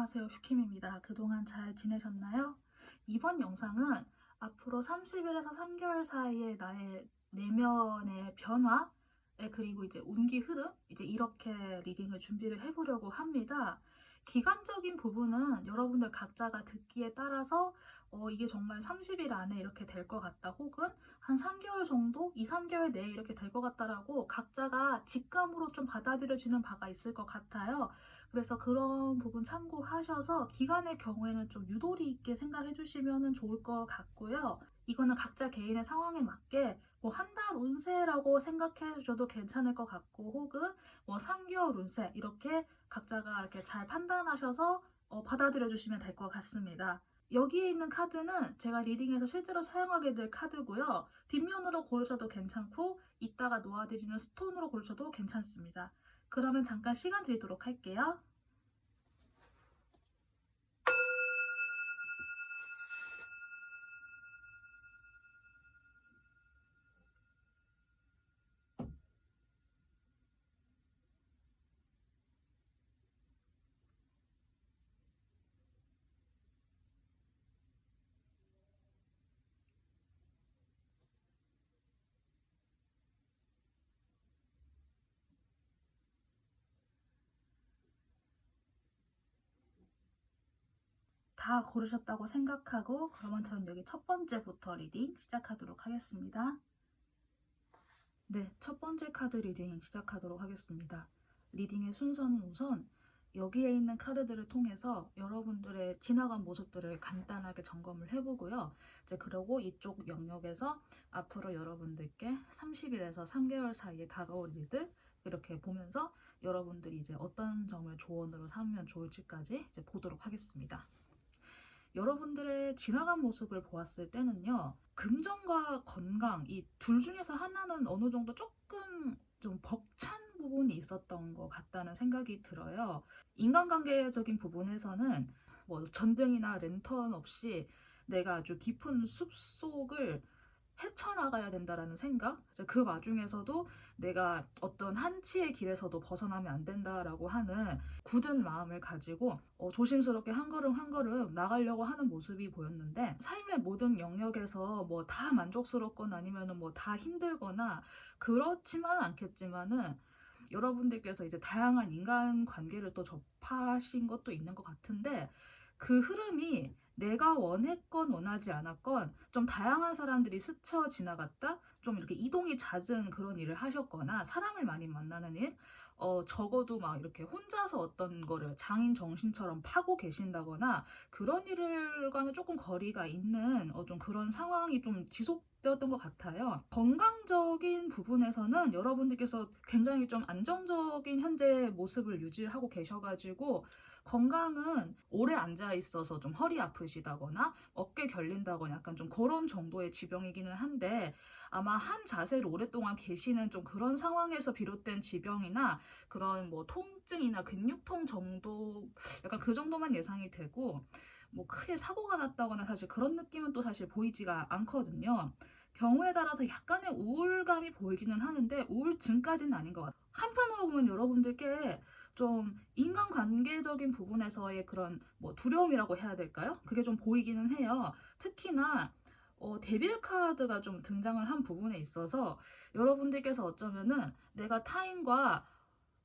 안녕하세요, 슈킴입니다. 그동안 잘 지내셨나요? 이번 영상은 앞으로 30일에서 3개월 사이에 나의 내면의 변화, 그리고 이제 운기 흐름, 이제 이렇게 리딩을 준비를 해보려고 합니다. 기간적인 부분은 여러분들 각자가 듣기에 따라서 이게 정말 30일 안에 이렇게 될 것 같다, 혹은 한 3개월 정도, 2, 3개월 내에 이렇게 될 것 같다라고 각자가 직감으로 좀 받아들여지는 바가 있을 것 같아요. 그래서 그런 부분 참고하셔서 기간의 경우에는 좀 유도리 있게 생각해 주시면 좋을 것 같고요. 이거는 각자 개인의 상황에 맞게 뭐 한 달 운세라고 생각해 줘도 괜찮을 것 같고, 혹은 뭐 3개월 운세 이렇게 각자가 이렇게 잘 판단하셔서 받아들여 주시면 될 것 같습니다. 여기에 있는 카드는 제가 리딩에서 실제로 사용하게 될 카드고요. 뒷면으로 고르셔도 괜찮고 이따가 놓아드리는 스톤으로 고르셔도 괜찮습니다. 그러면 잠깐 시간 드리도록 할게요. 다 고르셨다고 생각하고, 그러면 저는 여기 첫 번째부터 리딩 시작하도록 하겠습니다. 네, 첫 번째 카드 리딩 시작하도록 하겠습니다. 리딩의 순서는 우선 여기에 있는 카드들을 통해서 여러분들의 지나간 모습들을 간단하게 점검을 해보고요. 이제 그러고 이쪽 영역에서 앞으로 여러분들께 30일에서 3개월 사이에 다가올 일들 이렇게 보면서 여러분들이 이제 어떤 점을 조언으로 삼으면 좋을지까지 이제 보도록 하겠습니다. 여러분들의 지나간 모습을 보았을 때는요, 금전과 건강, 이 둘 중에서 하나는 어느 정도 조금 좀 벅찬 부분이 있었던 것 같다는 생각이 들어요. 인간관계적인 부분에서는 뭐 전등이나 랜턴 없이 내가 아주 깊은 숲속을 헤쳐나가야 된다라는 생각, 그 와중에서도 내가 어떤 한치의 길에서도 벗어나면 안 된다라고 하는 굳은 마음을 가지고 조심스럽게 한 걸음 한 걸음 나가려고 하는 모습이 보였는데, 삶의 모든 영역에서 뭐 다 만족스럽거나 아니면은 뭐 다 힘들거나 그렇지만은 않겠지만은 여러분들께서 이제 다양한 인간 관계를 또 접하신 것도 있는 것 같은데, 그 흐름이 내가 원했건 원하지 않았건 좀 다양한 사람들이 스쳐 지나갔다, 좀 이렇게 이동이 잦은 그런 일을 하셨거나 사람을 많이 만나는 일, 적어도 막 이렇게 혼자서 어떤 거를 장인 정신처럼 파고 계신다거나 그런 일과는 조금 거리가 있는 좀 그런 상황이 좀 지속되었던 것 같아요. 건강적인 부분에서는 여러분들께서 굉장히 좀 안정적인 현재 모습을 유지하고 계셔가지고, 건강은 오래 앉아 있어서 좀 허리 아프시다거나 어깨 결린다거나 약간 좀 그런 정도의 지병이기는 한데, 아마 한 자세를 오랫동안 계시는 좀 그런 상황에서 비롯된 지병이나 그런 뭐 통증이나 근육통 정도, 약간 그 정도만 예상이 되고, 뭐 크게 사고가 났다거나 사실 그런 느낌은 또 사실 보이지가 않거든요. 경우에 따라서 약간의 우울감이 보이기는 하는데 우울증까지는 아닌 것 같아요. 한편으로 보면 여러분들께 좀 인간관계적인 부분에서의 그런 뭐 두려움이라고 해야 될까요? 그게 좀 보이기는 해요. 특히나 데빌 카드가 좀 등장을 한 부분에 있어서 여러분들께서 어쩌면은 내가 타인과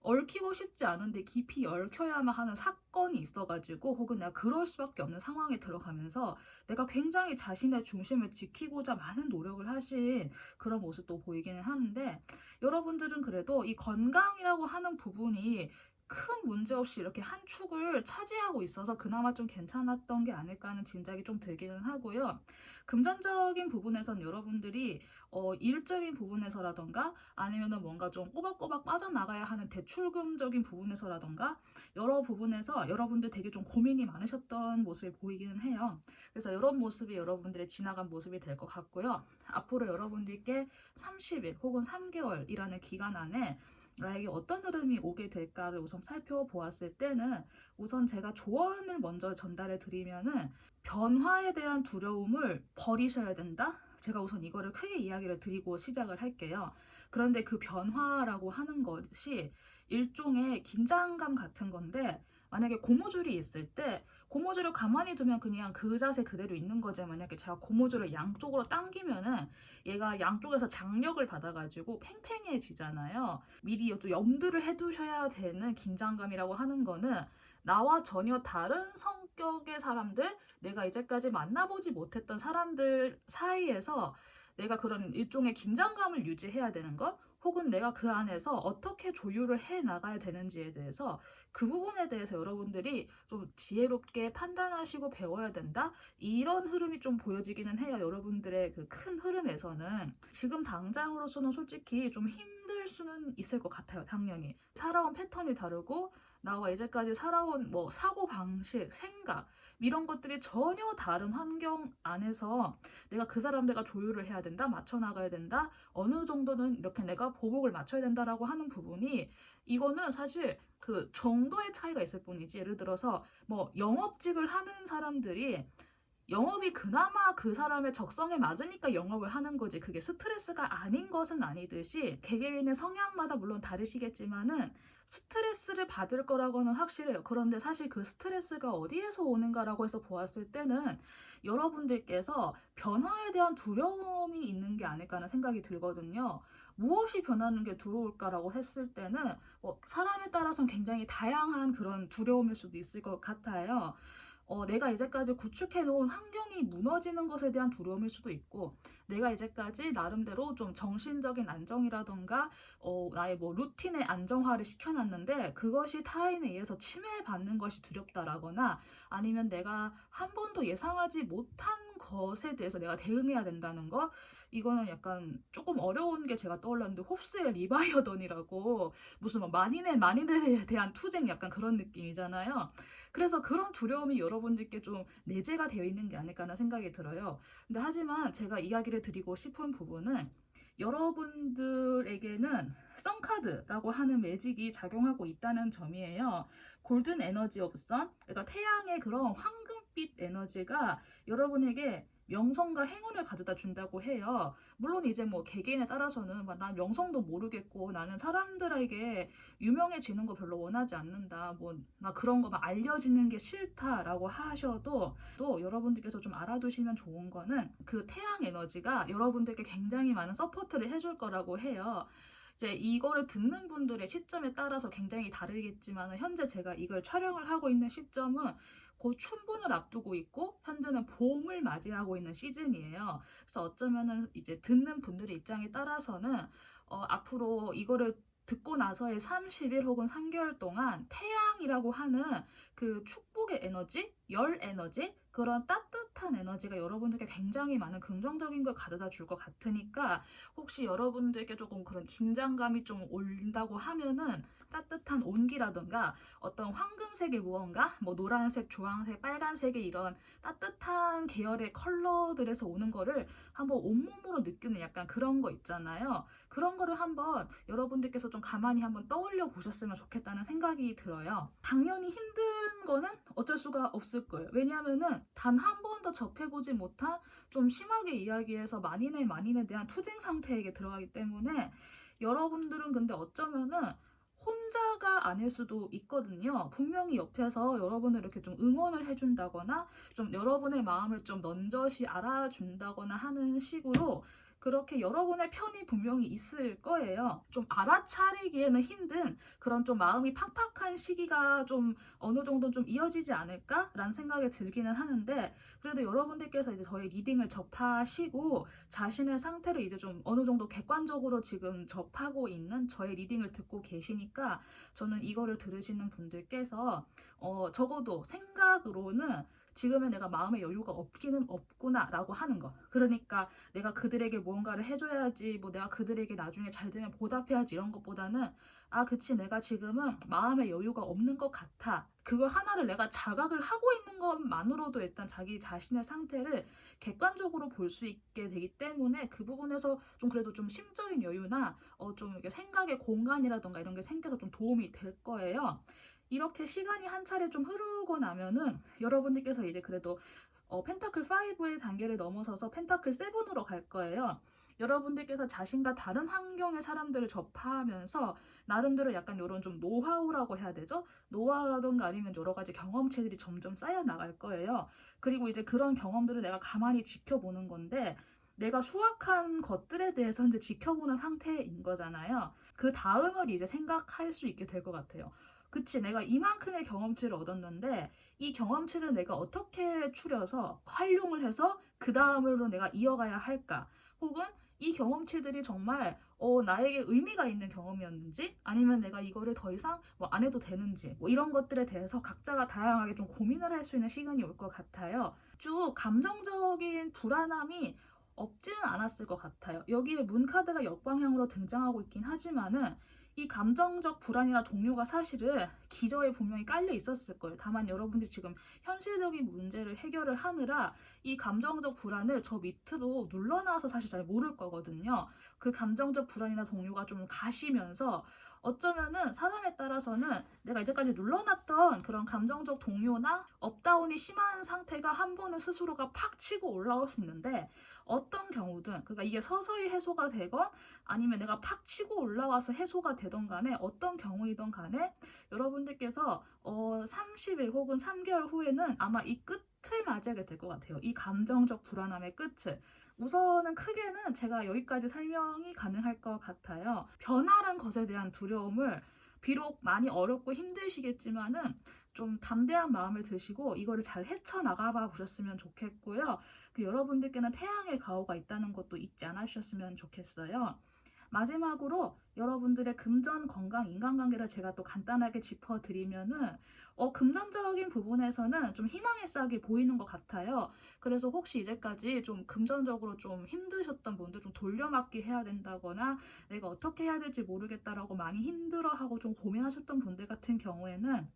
얽히고 싶지 않은데 깊이 얽혀야만 하는 사건이 있어가지고, 혹은 내가 그럴 수밖에 없는 상황에 들어가면서 내가 굉장히 자신의 중심을 지키고자 많은 노력을 하신 그런 모습도 보이기는 하는데, 여러분들은 그래도 이 건강이라고 하는 부분이 큰 문제 없이 이렇게 한 축을 차지하고 있어서 그나마 좀 괜찮았던 게 아닐까 하는 짐작이 좀 들기는 하고요. 금전적인 부분에선 여러분들이 일적인 부분에서라던가 아니면은 뭔가 좀 꼬박꼬박 빠져나가야 하는 대출금적인 부분에서라던가 여러 부분에서 여러분들 되게 좀 고민이 많으셨던 모습이 보이기는 해요. 그래서 이런 모습이 여러분들의 지나간 모습이 될 것 같고요. 앞으로 여러분들께 30일 혹은 3개월이라는 기간 안에 나에게 어떤 흐름이 오게 될까를 우선 살펴보았을 때는, 우선 제가 조언을 먼저 전달해 드리면은 변화에 대한 두려움을 버리셔야 된다? 제가 우선 이거를 크게 이야기를 드리고 시작을 할게요. 그런데 그 변화라고 하는 것이 일종의 긴장감 같은 건데, 만약에 고무줄이 있을 때 고무줄을 가만히 두면 그냥 그 자세 그대로 있는 거지. 만약에 제가 고무줄을 양쪽으로 당기면은 얘가 양쪽에서 장력을 받아가지고 팽팽해지잖아요. 미리 좀 염두를 해두셔야 되는 긴장감이라고 하는 거는 나와 전혀 다른 성격의 사람들, 내가 이제까지 만나보지 못했던 사람들 사이에서 내가 그런 일종의 긴장감을 유지해야 되는 것, 혹은 내가 그 안에서 어떻게 조율을 해 나가야 되는지에 대해서 그 부분에 대해서 여러분들이 좀 지혜롭게 판단하시고 배워야 된다? 이런 흐름이 좀 보여지기는 해요. 여러분들의 그 큰 흐름에서는. 지금 당장으로서는 솔직히 좀 힘들 수는 있을 것 같아요. 당연히. 살아온 패턴이 다르고 나와 이제까지 살아온 뭐 사고방식, 생각 이런 것들이 전혀 다른 환경 안에서 내가 그 사람들과 조율을 해야 된다, 맞춰 나가야 된다, 어느 정도는 이렇게 내가 보복을 맞춰야 된다라고 하는 부분이, 이거는 사실 그 정도의 차이가 있을 뿐이지. 예를 들어서 뭐 영업직을 하는 사람들이 영업이 그나마 그 사람의 적성에 맞으니까 영업을 하는 거지, 그게 스트레스가 아닌 것은 아니듯이 개개인의 성향마다 물론 다르시겠지만은 스트레스를 받을 거라고는 확실해요. 그런데 사실 그 스트레스가 어디에서 오는가라고 해서 보았을 때는 여러분들께서 변화에 대한 두려움이 있는 게 아닐까 하는 생각이 들거든요. 무엇이 변하는 게 두려울까라고 했을 때는 사람에 따라서는 굉장히 다양한 그런 두려움일 수도 있을 것 같아요. 내가 이제까지 구축해놓은 환경이 무너지는 것에 대한 두려움일 수도 있고, 내가 이제까지 나름대로 좀 정신적인 안정이라던가, 나의 뭐 루틴의 안정화를 시켜놨는데, 그것이 타인에 의해서 침해받는 것이 두렵다라거나, 아니면 내가 한 번도 예상하지 못한 것에 대해서 내가 대응해야 된다는 거, 이거는 약간 조금 어려운 게 제가 떠올랐는데, 홉스의 리바이어던이라고, 무슨 뭐 만인에 대한 투쟁 약간 그런 느낌이잖아요. 그래서 그런 두려움이 여러분들께 좀 내재가 되어 있는 게 아닐까 하는 생각이 들어요. 근데 하지만 제가 이야기를 드리고 싶은 부분은, 여러분들에게는 썬카드라고 하는 매직이 작용하고 있다는 점이에요. 골든 에너지 오브 선, 그러니까 태양의 그런 황금빛 에너지가 여러분에게 명성과 행운을 가져다 준다고 해요. 물론 이제 뭐 개개인에 따라서는 난 명성도 모르겠고 나는 사람들에게 유명해지는 거 별로 원하지 않는다, 뭐 나 그런 거 막 알려지는 게 싫다라고 하셔도, 또 여러분들께서 좀 알아두시면 좋은 거는 그 태양 에너지가 여러분들께 굉장히 많은 서포트를 해줄 거라고 해요. 이제 이거를 듣는 분들의 시점에 따라서 굉장히 다르겠지만, 현재 제가 이걸 촬영을 하고 있는 시점은 곧 춘분을 앞두고 있고 현재는 봄을 맞이하고 있는 시즌이에요. 그래서 어쩌면은 이제 듣는 분들의 입장에 따라서는 앞으로 이거를 듣고 나서의 30일 혹은 3개월 동안 태양이라고 하는 그 축복의 에너지, 열 에너지, 그런 따뜻한 에너지가 여러분들께 굉장히 많은 긍정적인 걸 가져다 줄 것 같으니까, 혹시 여러분들께 조금 그런 긴장감이 좀 온다고 하면은 따뜻한 온기라든가 어떤 황금색의 무언가, 뭐 노란색, 주황색, 빨간색의 이런 따뜻한 계열의 컬러들에서 오는 거를 한번 온몸으로 느끼는 약간 그런 거 있잖아요. 그런 거를 한번 여러분들께서 좀 가만히 한번 떠올려 보셨으면 좋겠다는 생각이 들어요. 당연히 힘든 거는 어쩔 수가 없을 거예요. 왜냐하면은 단 한 번도 접해보지 못한, 좀 심하게 이야기해서 만인에 대한 투쟁 상태에 들어가기 때문에, 여러분들은 근데 어쩌면은 혼자가 아닐 수도 있거든요. 분명히 옆에서 여러분을 이렇게 좀 응원을 해준다거나, 좀 여러분의 마음을 좀 넌저시 알아준다거나 하는 식으로 그렇게 여러분의 편이 분명히 있을 거예요. 좀 알아차리기에는 힘든 그런 좀 마음이 팍팍한 시기가 좀 어느 정도 좀 이어지지 않을까라는 생각이 들기는 하는데, 그래도 여러분들께서 이제 저희 리딩을 접하시고 자신의 상태를 이제 좀 어느 정도 객관적으로 지금 접하고 있는 저의 리딩을 듣고 계시니까, 저는 이거를 들으시는 분들께서 적어도 생각으로는 지금의 내가 마음의 여유가 없기는 없구나 라고 하는 거, 그러니까 내가 그들에게 무언가를 해줘야지, 뭐 내가 그들에게 나중에 잘 되면 보답해야지, 이런 것보다는 그치, 내가 지금은 마음의 여유가 없는 것 같아, 그거 하나를 내가 자각을 하고 있는 것만으로도 일단 자기 자신의 상태를 객관적으로 볼 수 있게 되기 때문에, 그 부분에서 좀 그래도 좀 심적인 여유나 좀 이렇게 생각의 공간이라던가 이런 게 생겨서 좀 도움이 될 거예요. 이렇게 시간이 한 차례 좀 흐르고 나면은 여러분들께서 이제 그래도 펜타클 5의 단계를 넘어서서 펜타클 7으로 갈 거예요. 여러분들께서 자신과 다른 환경의 사람들을 접하면서 나름대로 약간 이런 좀 노하우라고 해야 되죠? 노하우라던가 아니면 여러 가지 경험치들이 점점 쌓여 나갈 거예요. 그리고 이제 그런 경험들을 내가 가만히 지켜보는 건데 내가 수확한 것들에 대해서 이제 지켜보는 상태인 거잖아요. 그 다음을 이제 생각할 수 있게 될 것 같아요. 그치, 내가 이만큼의 경험치를 얻었는데 이 경험치를 내가 어떻게 추려서 활용을 해서 그 다음으로 내가 이어가야 할까? 혹은 이 경험치들이 정말 나에게 의미가 있는 경험이었는지 아니면 내가 이거를 더 이상 뭐 안 해도 되는지 뭐 이런 것들에 대해서 각자가 다양하게 좀 고민을 할 수 있는 시간이 올 것 같아요. 쭉 감정적인 불안함이 없지는 않았을 것 같아요. 여기에 문카드가 역방향으로 등장하고 있긴 하지만은 이 감정적 불안이나 동요가 사실은 기저에 분명히 깔려 있었을 거예요. 다만 여러분들이 지금 현실적인 문제를 해결을 하느라 이 감정적 불안을 저 밑으로 눌러놔서 사실 잘 모를 거거든요. 그 감정적 불안이나 동요가 좀 가시면서 어쩌면은 사람에 따라서는 내가 이제까지 눌러놨던 그런 감정적 동요나 업다운이 심한 상태가 한 번은 스스로가 팍 치고 올라올 수 있는데 어떤 경우든 그러니까 이게 서서히 해소가 되건 아니면 내가 팍 치고 올라와서 해소가 되던 간에 어떤 경우이든 간에 여러분들께서 30일 혹은 3개월 후에는 아마 이 끝을 맞이하게 될 것 같아요. 이 감정적 불안함의 끝을. 우선은 크게는 제가 여기까지 설명이 가능할 것 같아요. 변화란 것에 대한 두려움을 비록 많이 어렵고 힘드시겠지만은 좀 담대한 마음을 드시고 이거를 잘 헤쳐나가 보셨으면 좋겠고요. 여러분들께는 태양의 가호가 있다는 것도 잊지 않으셨으면 좋겠어요. 마지막으로 여러분들의 금전, 건강, 인간관계를 제가 또 간단하게 짚어드리면은 금전적인 부분에서는 좀 희망의 싹이 보이는 것 같아요. 그래서 혹시 이제까지 좀 금전적으로 좀 힘드셨던 분들 좀 돌려막기 해야 된다거나 내가 어떻게 해야 될지 모르겠다라고 많이 힘들어하고 좀 고민하셨던 분들 같은 경우에는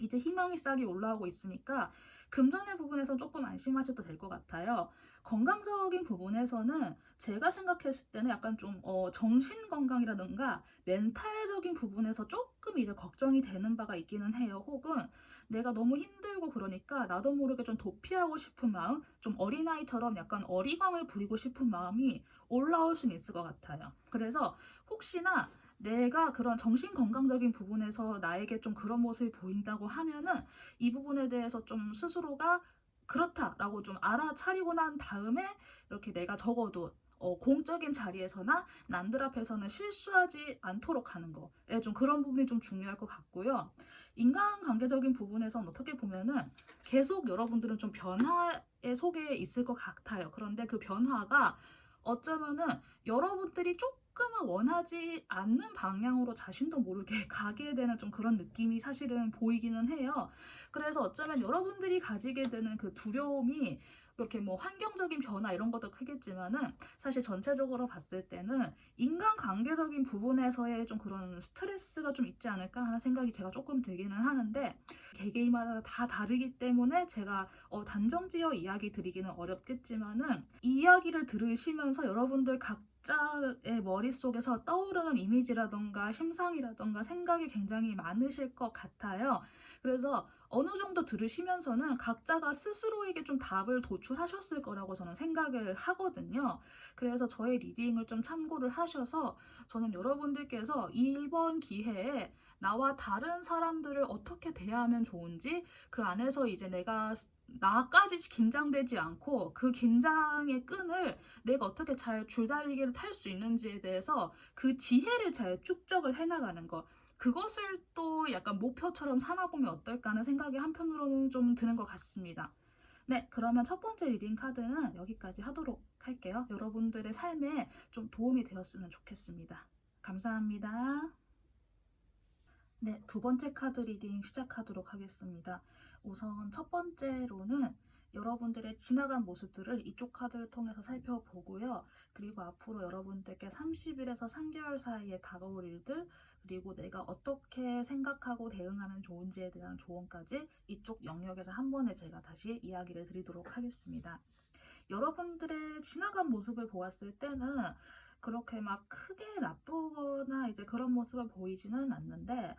이제 희망의 싹이 올라오고 있으니까 금전의 부분에서 조금 안심하셔도 될 것 같아요. 건강적인 부분에서는 제가 생각했을 때는 약간 좀 정신 건강이라든가 멘탈적인 부분에서 조금 이제 걱정이 되는 바가 있기는 해요. 혹은 내가 너무 힘들고 그러니까 나도 모르게 좀 도피하고 싶은 마음, 좀 어린아이처럼 약간 어리광을 부리고 싶은 마음이 올라올 수는 있을 것 같아요. 그래서 혹시나 내가 그런 정신건강적인 부분에서 나에게 좀 그런 모습이 보인다고 하면은 이 부분에 대해서 좀 스스로가 그렇다라고 좀 알아차리고 난 다음에 이렇게 내가 적어도 공적인 자리에서나 남들 앞에서는 실수하지 않도록 하는 거. 예, 좀 그런 부분이 좀 중요할 것 같고요. 인간관계적인 부분에서는 어떻게 보면은 계속 여러분들은 좀 변화의 속에 있을 것 같아요. 그런데 그 변화가 어쩌면은 여러분들이 조금은 원하지 않는 방향으로 자신도 모르게 가게 되는 좀 그런 느낌이 사실은 보이기는 해요. 그래서 어쩌면 여러분들이 가지게 되는 그 두려움이 이렇게 뭐 환경적인 변화 이런 것도 크겠지만은 사실 전체적으로 봤을 때는 인간관계적인 부분에서의 좀 그런 스트레스가 좀 있지 않을까 하는 생각이 제가 조금 들기는 하는데 개개인마다 다 다르기 때문에 제가 단정지어 이야기 드리기는 어렵겠지만은 이 이야기를 들으시면서 여러분들 각자의 머릿속에서 떠오르는 이미지라던가 심상이라던가 생각이 굉장히 많으실 것 같아요. 그래서 어느 정도 들으시면서는 각자가 스스로에게 좀 답을 도출하셨을 거라고 저는 생각을 하거든요. 그래서 저의 리딩을 좀 참고를 하셔서 저는 여러분들께서 이번 기회에 나와 다른 사람들을 어떻게 대하면 좋은지 그 안에서 이제 내가 나까지 긴장되지 않고 그 긴장의 끈을 내가 어떻게 잘 줄다리기를 탈 수 있는지에 대해서 그 지혜를 잘 축적을 해나가는 것. 그것을 또 약간 목표처럼 삼아보면 어떨까 하는 생각이 한편으로는 좀 드는 것 같습니다. 네, 그러면 첫 번째 리딩 카드는 여기까지 하도록 할게요. 여러분들의 삶에 좀 도움이 되었으면 좋겠습니다. 감사합니다. 네, 두 번째 카드 리딩 시작하도록 하겠습니다. 우선 첫 번째로는 여러분들의 지나간 모습들을 이쪽 카드를 통해서 살펴보고요. 그리고 앞으로 여러분들께 30일에서 3개월 사이에 다가올 일들, 그리고 내가 어떻게 생각하고 대응하면 좋은지에 대한 조언까지 이쪽 영역에서 한 번에 제가 다시 이야기를 드리도록 하겠습니다. 여러분들의 지나간 모습을 보았을 때는 그렇게 막 크게 나쁘거나 이제 그런 모습을 보이지는 않는데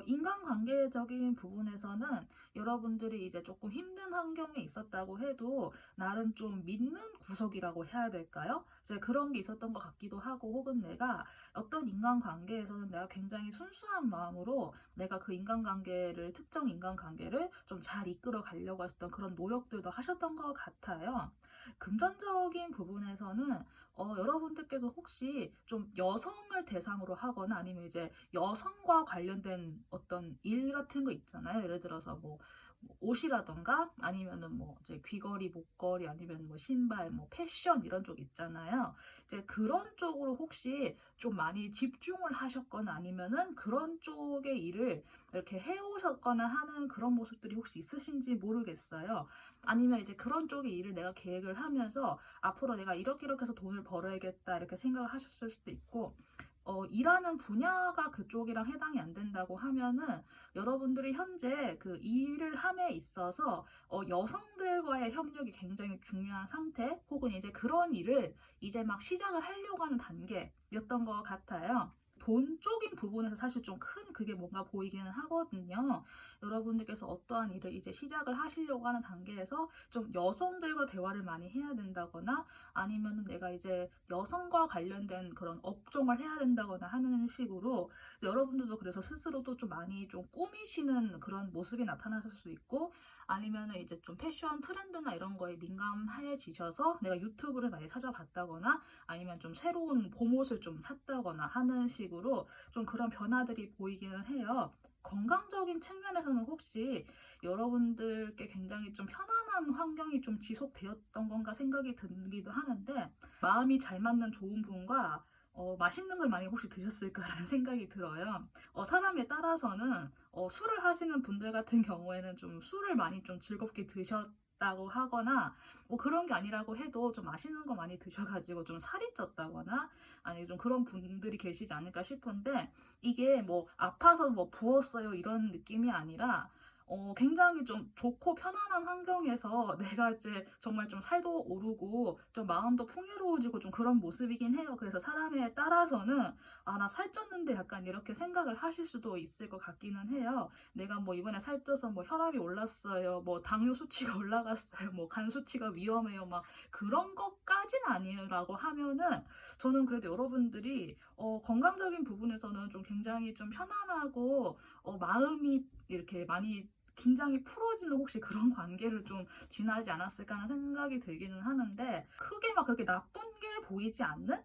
인간관계적인 부분에서는 여러분들이 이제 조금 힘든 환경에 있었다고 해도 나름 좀 믿는 구석이라고 해야 될까요? 이제 그런 게 있었던 것 같기도 하고, 혹은 내가 어떤 인간관계에서는 내가 굉장히 순수한 마음으로 내가 그 인간관계를, 특정 인간관계를 좀 잘 이끌어 가려고 하셨던 그런 노력들도 하셨던 것 같아요. 금전적인 부분에서는 여러분들께서 혹시 좀 여성을 대상으로 하거나 아니면 이제 여성과 관련된 어떤 일 같은 거 있잖아요. 예를 들어서 뭐 옷이라던가 아니면은 뭐 이제 귀걸이, 목걸이 아니면 뭐 신발, 뭐 패션 이런 쪽 있잖아요. 이제 그런 쪽으로 혹시 좀 많이 집중을 하셨거나 아니면은 그런 쪽의 일을 이렇게 해오셨거나 하는 그런 모습들이 혹시 있으신지 모르겠어요. 아니면 이제 그런 쪽의 일을 내가 계획을 하면서 앞으로 내가 이렇게 해서 돈을 벌어야겠다 이렇게 생각을 하셨을 수도 있고, 일하는 분야가 그쪽이랑 해당이 안 된다고 하면은 여러분들이 현재 그 일을 함에 있어서 여성들과의 협력이 굉장히 중요한 상태, 혹은 이제 그런 일을 이제 막 시작을 하려고 하는 단계였던 것 같아요. 돈 쪽인 부분에서 사실 좀 큰 그게 뭔가 보이기는 하거든요. 여러분들께서 어떠한 일을 이제 시작을 하시려고 하는 단계에서 좀 여성들과 대화를 많이 해야 된다거나 아니면은 내가 이제 여성과 관련된 그런 업종을 해야 된다거나 하는 식으로 여러분들도 그래서 스스로도 좀 많이 좀 꾸미시는 그런 모습이 나타나실 수 있고, 아니면은 이제 좀 패션 트렌드나 이런 거에 민감해지셔서 내가 유튜브를 많이 찾아봤다거나 아니면 좀 새로운 봄옷을 좀 샀다거나 하는 식으로 좀 그런 변화들이 보이기는 해요. 건강적인 측면에서는 혹시 여러분들께 굉장히 좀 편안한 환경이 좀 지속되었던 건가 생각이 들기도 하는데, 마음이 잘 맞는 좋은 분과 맛있는 걸 많이 혹시 드셨을까라는 생각이 들어요. 사람에 따라서는 술을 하시는 분들 같은 경우에는 좀 술을 많이 좀 즐겁게 드셨다고 하거나, 뭐 그런 게 아니라고 해도 좀 맛있는 거 많이 드셔가지고 좀 살이 쪘다거나 아니 좀 그런 분들이 계시지 않을까 싶은데, 이게 뭐 아파서 뭐 부었어요 이런 느낌이 아니라 굉장히 좀 좋고 편안한 환경에서 내가 이제 정말 좀 살도 오르고 좀 마음도 풍요로워지고 좀 그런 모습이긴 해요. 그래서 사람에 따라서는 아, 나 살쪘는데 약간 이렇게 생각을 하실 수도 있을 것 같기는 해요. 내가 뭐 이번에 살쪄서 뭐 혈압이 올랐어요. 뭐 당뇨 수치가 올라갔어요. 뭐 간 수치가 위험해요. 막 그런 것까진 아니라고 하면은 저는 그래도 여러분들이 건강적인 부분에서는 좀 굉장히 좀 편안하고 마음이 이렇게 많이 긴장이 풀어지는 혹시 그런 관계를 좀 지나지 않았을까 하는 생각이 들기는 하는데, 크게 막 그렇게 나쁜 게 보이지 않는?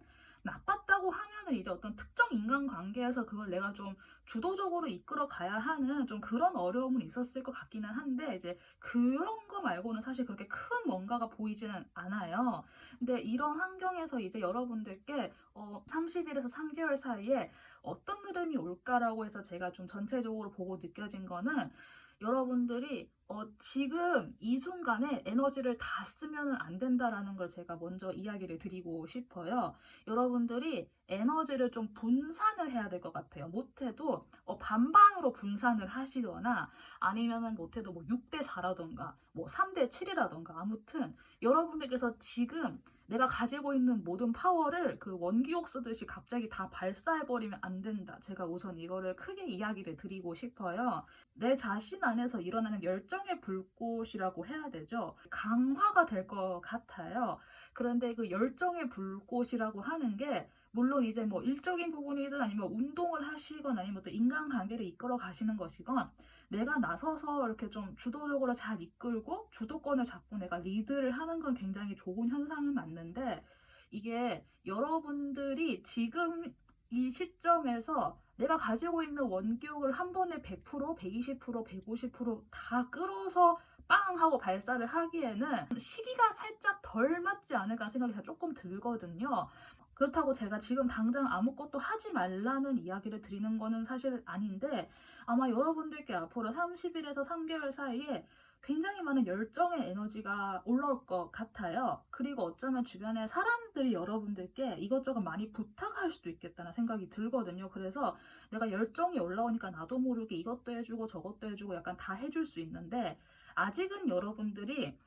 나빴다고 하면은 이제 어떤 특정 인간관계에서 그걸 내가 좀 주도적으로 이끌어 가야 하는 좀 그런 어려움은 있었을 것 같기는 한데, 이제 그런 거 말고는 사실 그렇게 큰 뭔가가 보이지는 않아요. 근데 이런 환경에서 이제 여러분들께 30일에서 3개월 사이에 어떤 흐름이 올까라고 해서 제가 좀 전체적으로 보고 느껴진 거는, 여러분들이 지금 이 순간에 에너지를 다 쓰면은 안 된다라는 걸 제가 먼저 이야기를 드리고 싶어요. 여러분들이 에너지를 좀 분산을 해야 될 것 같아요. 못해도 반반으로 분산을 하시거나 아니면은 못해도 뭐 6대 4라던가 뭐 3대 7이라던가 아무튼 여러분들께서 지금 내가 가지고 있는 모든 파워를 그 원기옥 쓰듯이 갑자기 다 발사해버리면 안 된다. 제가 우선 이거를 크게 이야기를 드리고 싶어요. 내 자신 안에서 일어나는 열정의 불꽃이라고 해야 되죠. 강화가 될 것 같아요. 그런데 그 열정의 불꽃이라고 하는 게 물론 이제 뭐 일적인 부분이든 아니면 운동을 하시건 아니면 또 인간관계를 이끌어 가시는 것이건 내가 나서서 이렇게 좀 주도적으로 잘 이끌고 주도권을 잡고 내가 리드를 하는 건 굉장히 좋은 현상은 맞는데, 이게 여러분들이 지금 이 시점에서 내가 가지고 있는 원기옥을 한 번에 100%, 120%, 150%다 끌어서 빵 하고 발사를 하기에는 시기가 살짝 덜 맞지 않을까 생각이 조금 들거든요. 그렇다고 제가 지금 당장 아무것도 하지 말라는 이야기를 드리는 거는 사실 아닌데, 아마 여러분들께 앞으로 30일에서 3개월 사이에 굉장히 많은 열정의 에너지가 올라올 것 같아요. 그리고 어쩌면 주변에 사람들이 여러분들께 이것저것 많이 부탁할 수도 있겠다는 생각이 들거든요. 그래서 내가 열정이 올라오니까 나도 모르게 이것도 해주고 저것도 해주고 약간 다 해줄 수 있는데, 아직은 여러분들이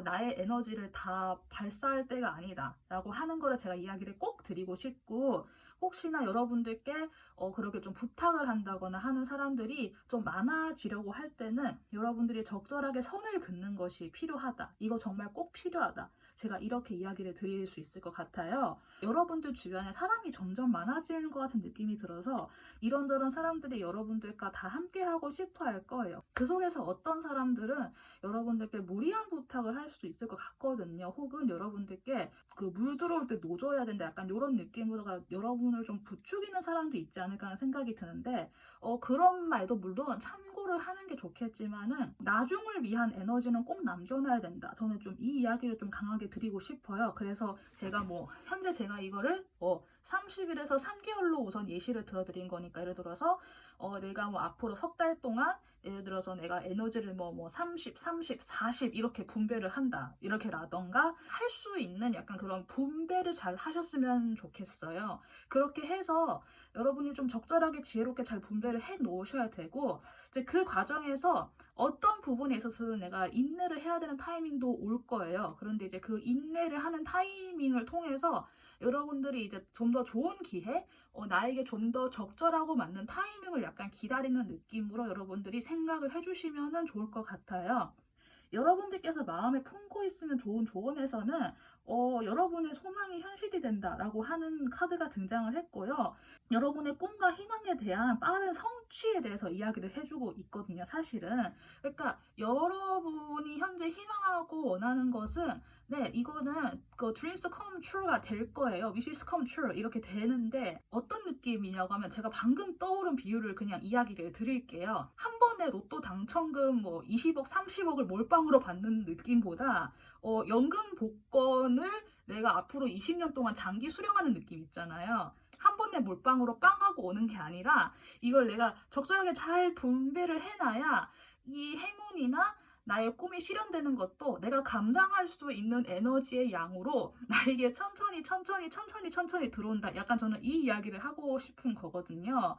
나의 에너지를 다 발사할 때가 아니다 라고 하는 거를 제가 이야기를 꼭 드리고 싶고, 혹시나 여러분들께 그렇게 좀 부탁을 한다거나 하는 사람들이 좀 많아지려고 할 때는 여러분들이 적절하게 선을 긋는 것이 필요하다. 이거 정말 꼭 필요하다. 제가 이렇게 이야기를 드릴 수 있을 것 같아요. 여러분들 주변에 사람이 점점 많아지는 것 같은 느낌이 들어서 이런저런 사람들이 여러분들과 다 함께 하고 싶어 할 거예요. 그 속에서 어떤 사람들은 여러분들께 무리한 부탁을 할 수도 있을 것 같거든요. 혹은 여러분들께 그 물 들어올 때 노져야 된다, 약간 이런 느낌으로다가 여러분을 좀 부추기는 사람도 있지 않을까 하는 생각이 드는데 그런 말도 물론 참고를 하는 게 좋겠지만은 나중을 위한 에너지는 꼭 남겨놔야 된다. 저는 좀 이 이야기를 좀 강하게 드리고 싶어요. 그래서 제가 현재 제가 이거를 30일에서 3개월로 우선 예시를 들어드린 거니까, 예를 들어서 내가 앞으로 석 달 동안 예를 들어서 내가 에너지를 30, 30, 40 이렇게 분배를 한다. 이렇게라던가 할 수 있는 약간 그런 분배를 잘 하셨으면 좋겠어요. 그렇게 해서 여러분이 좀 적절하게 지혜롭게 잘 분배를 해 놓으셔야 되고, 이제 그 과정에서 어떤 부분에 있어서 내가 인내를 해야 되는 타이밍도 올 거예요. 그런데 이제 그 인내를 하는 타이밍을 통해서 여러분들이 이제 좀 더 좋은 기회, 나에게 좀 더 적절하고 맞는 타이밍을 약간 기다리는 느낌으로 여러분들이 생각을 해주시면 좋을 것 같아요. 여러분들께서 마음에 품고 있으면 좋은 조언에서는 여러분의 소망이 현실이 된다라고 하는 카드가 등장을 했고요. 여러분의 꿈과 희망에 대한 빠른 성취에 대해서 이야기를 해주고 있거든요, 사실은. 그러니까 여러분이 현재 희망하고 원하는 것은 네, 이거는 그 dreams come true가 될 거예요. wishes come true 이렇게 되는데 어떤 느낌이냐고 하면, 제가 방금 떠오른 비유를 그냥 이야기를 드릴게요. 한 번에 로또 당첨금 20억, 30억을 몰빵으로 받는 느낌보다 연금 복권을 내가 앞으로 20년 동안 장기 수령하는 느낌 있잖아요. 한 번에 몰빵으로 빵 하고 오는 게 아니라 이걸 내가 적절하게 잘 분배를 해놔야 이 행운이나 나의 꿈이 실현되는 것도 내가 감당할 수 있는 에너지의 양으로 나에게 천천히 들어온다. 약간 저는 이 이야기를 하고 싶은 거거든요.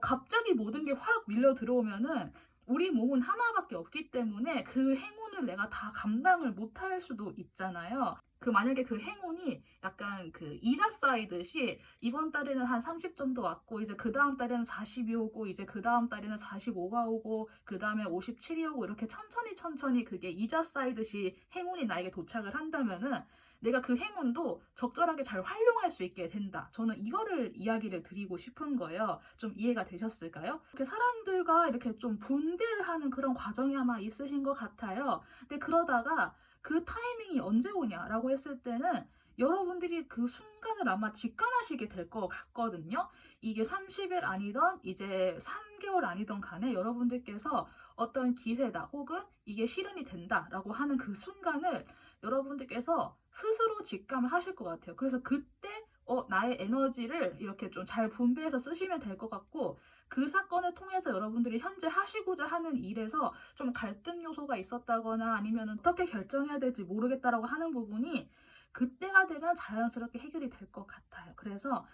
갑자기 모든 게 확 밀려 들어오면은 우리 몸은 하나밖에 없기 때문에 그 행운을 내가 다 감당을 못할 수도 있잖아요. 만약에 그 행운이 약간 그 이자 쌓이듯이 이번 달에는 한 30 정도 왔고, 이제 그 다음 달에는 40이 오고, 이제 그 다음 달에는 45가 오고, 그 다음에 57이 오고, 이렇게 천천히 그게 이자 쌓이듯이 행운이 나에게 도착을 한다면은 내가 그 행운도 적절하게 잘 활용할 수 있게 된다. 저는 이거를 이야기를 드리고 싶은 거예요. 좀 이해가 되셨을까요? 이렇게 사람들과 이렇게 좀 분배를 하는 그런 과정이 아마 있으신 것 같아요. 근데 그러다가 그 타이밍이 언제 오냐라고 했을 때는 여러분들이 그 순간을 아마 직감하시게 될 것 같거든요. 이게 30일 아니던 이제 3개월 아니던 간에 여러분들께서 어떤 기회다 혹은 이게 실현이 된다라고 하는 그 순간을 여러분들께서 스스로 직감을 하실 것 같아요. 그래서 그때 나의 에너지를 이렇게 좀 잘 분배해서 쓰시면 될 것 같고, 그 사건을 통해서 여러분들이 현재 하시고자 하는 일에서 좀 갈등 요소가 있었다거나 아니면 어떻게 결정해야 될지 모르겠다라고 하는 부분이 그때가 되면 자연스럽게 해결이 될 것 같아요. 그래서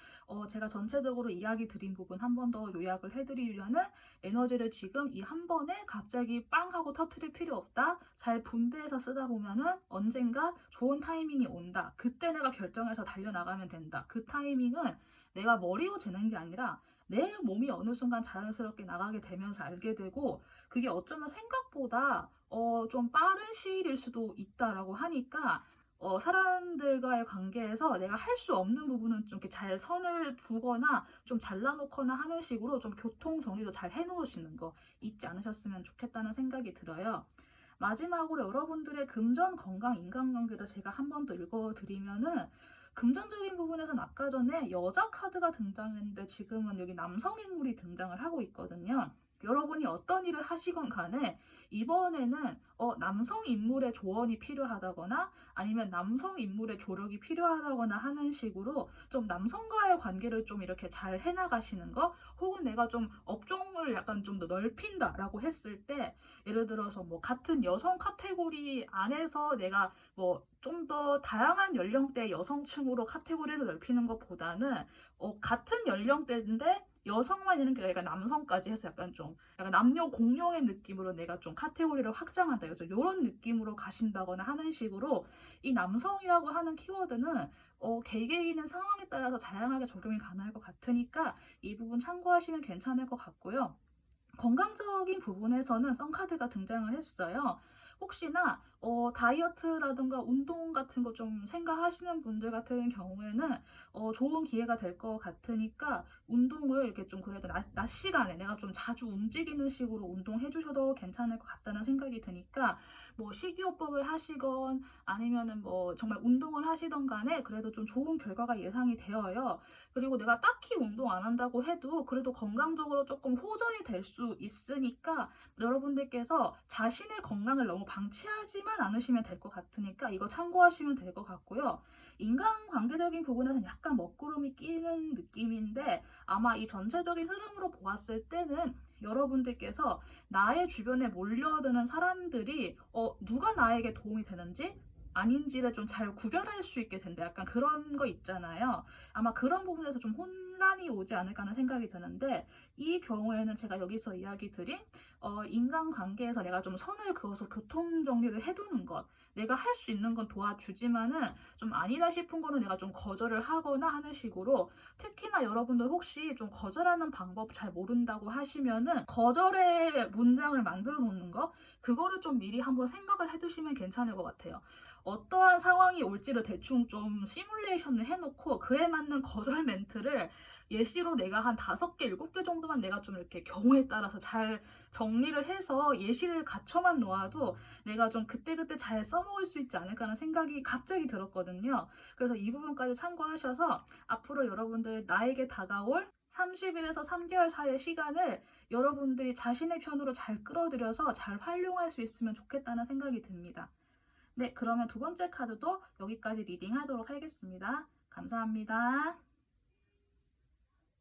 제가 전체적으로 이야기 드린 부분 한 번 더 요약을 해드리려는, 에너지를 지금 이 한 번에 갑자기 빵 하고 터트릴 필요 없다. 잘 분배해서 쓰다 보면은 언젠가 좋은 타이밍이 온다. 그때 내가 결정해서 달려나가면 된다. 그 타이밍은 내가 머리로 재는 게 아니라 내 몸이 어느 순간 자연스럽게 나가게 되면서 알게 되고, 그게 어쩌면 생각보다 좀 빠른 시일일 수도 있다라고 하니까 사람들과의 관계에서 내가 할 수 없는 부분은 좀 이렇게 잘 선을 두거나 좀 잘라놓거나 하는 식으로 좀 교통 정리도 잘 해놓으시는 거 잊지 않으셨으면 좋겠다는 생각이 들어요. 마지막으로 여러분들의 금전, 건강, 인간관계도 제가 한 번 더 읽어드리면은, 금전적인 부분에서는 아까 전에 여자 카드가 등장했는데 지금은 여기 남성 인물이 등장을 하고 있거든요. 여러분이 어떤 일을 하시건 간에 이번에는 남성 인물의 조언이 필요하다거나 아니면 남성 인물의 조력이 필요하다거나 하는 식으로 좀 남성과의 관계를 좀 이렇게 잘 해나가시는 거, 혹은 내가 좀 업종을 약간 좀 더 넓힌다라고 했을 때, 예를 들어서 같은 여성 카테고리 안에서 내가 좀 더 다양한 연령대 여성층으로 카테고리를 넓히는 것보다는 같은 연령대인데 여성만 있는 게 아니라 남성까지 해서 약간 좀 약간 남녀 공용의 느낌으로 내가 좀 카테고리를 확장한다 이런 느낌으로 가신다거나 하는 식으로 이 남성이라고 하는 키워드는 개개인의 상황에 따라서 다양하게 적용이 가능할 것 같으니까 이 부분 참고하시면 괜찮을 것 같고요. 건강적인 부분에서는 썬카드가 등장을 했어요. 혹시나 다이어트라든가 운동 같은 거 좀 생각하시는 분들 같은 경우에는 좋은 기회가 될 것 같으니까 운동을 이렇게 좀 그래도 낮 시간에 내가 좀 자주 움직이는 식으로 운동해 주셔도 괜찮을 것 같다는 생각이 드니까 뭐 식이요법을 하시건 아니면은 뭐 정말 운동을 하시던 간에 그래도 좀 좋은 결과가 예상이 되어요. 그리고 내가 딱히 운동 안 한다고 해도 그래도 건강적으로 조금 호전이 될 수 있으니까 여러분들께서 자신의 건강을 너무 방치하지만 않으시면 될 것 같으니까 이거 참고하시면 될 것 같고요. 인간관계적인 부분에서는 약간 먹구름이 끼는 느낌인데 아마 이 전체적인 흐름으로 보았을 때는 여러분들께서 나의 주변에 몰려드는 사람들이 누가 나에게 도움이 되는지 아닌지를 좀 잘 구별할 수 있게 된다. 약간 그런 거 있잖아요. 아마 그런 부분에서 좀 혼란이 오지 않을까 하는 생각이 드는데 이 경우에는 제가 여기서 이야기 드린 인간관계에서 내가 좀 선을 그어서 교통정리를 해두는 것 내가 할 수 있는 건 도와주지만은 좀 아니다 싶은 거는 내가 좀 거절을 하거나 하는 식으로 특히나 여러분들 혹시 좀 거절하는 방법 잘 모른다고 하시면은 거절의 문장을 만들어 놓는 거 그거를 좀 미리 한번 생각을 해두시면 괜찮을 것 같아요. 어떠한 상황이 올지를 대충 좀 시뮬레이션을 해놓고 그에 맞는 거절 멘트를 예시로 내가 한 5개, 7개 정도만 내가 좀 이렇게 경우에 따라서 잘 정리를 해서 예시를 갖춰만 놓아도 내가 좀 그때그때 잘 써먹을 수 있지 않을까 하는 생각이 갑자기 들었거든요. 그래서 이 부분까지 참고하셔서 앞으로 여러분들 나에게 다가올 30일에서 3개월 사이의 시간을 여러분들이 자신의 편으로 잘 끌어들여서 잘 활용할 수 있으면 좋겠다는 생각이 듭니다. 네, 그러면 두 번째 카드도 여기까지 리딩 하도록 하겠습니다. 감사합니다.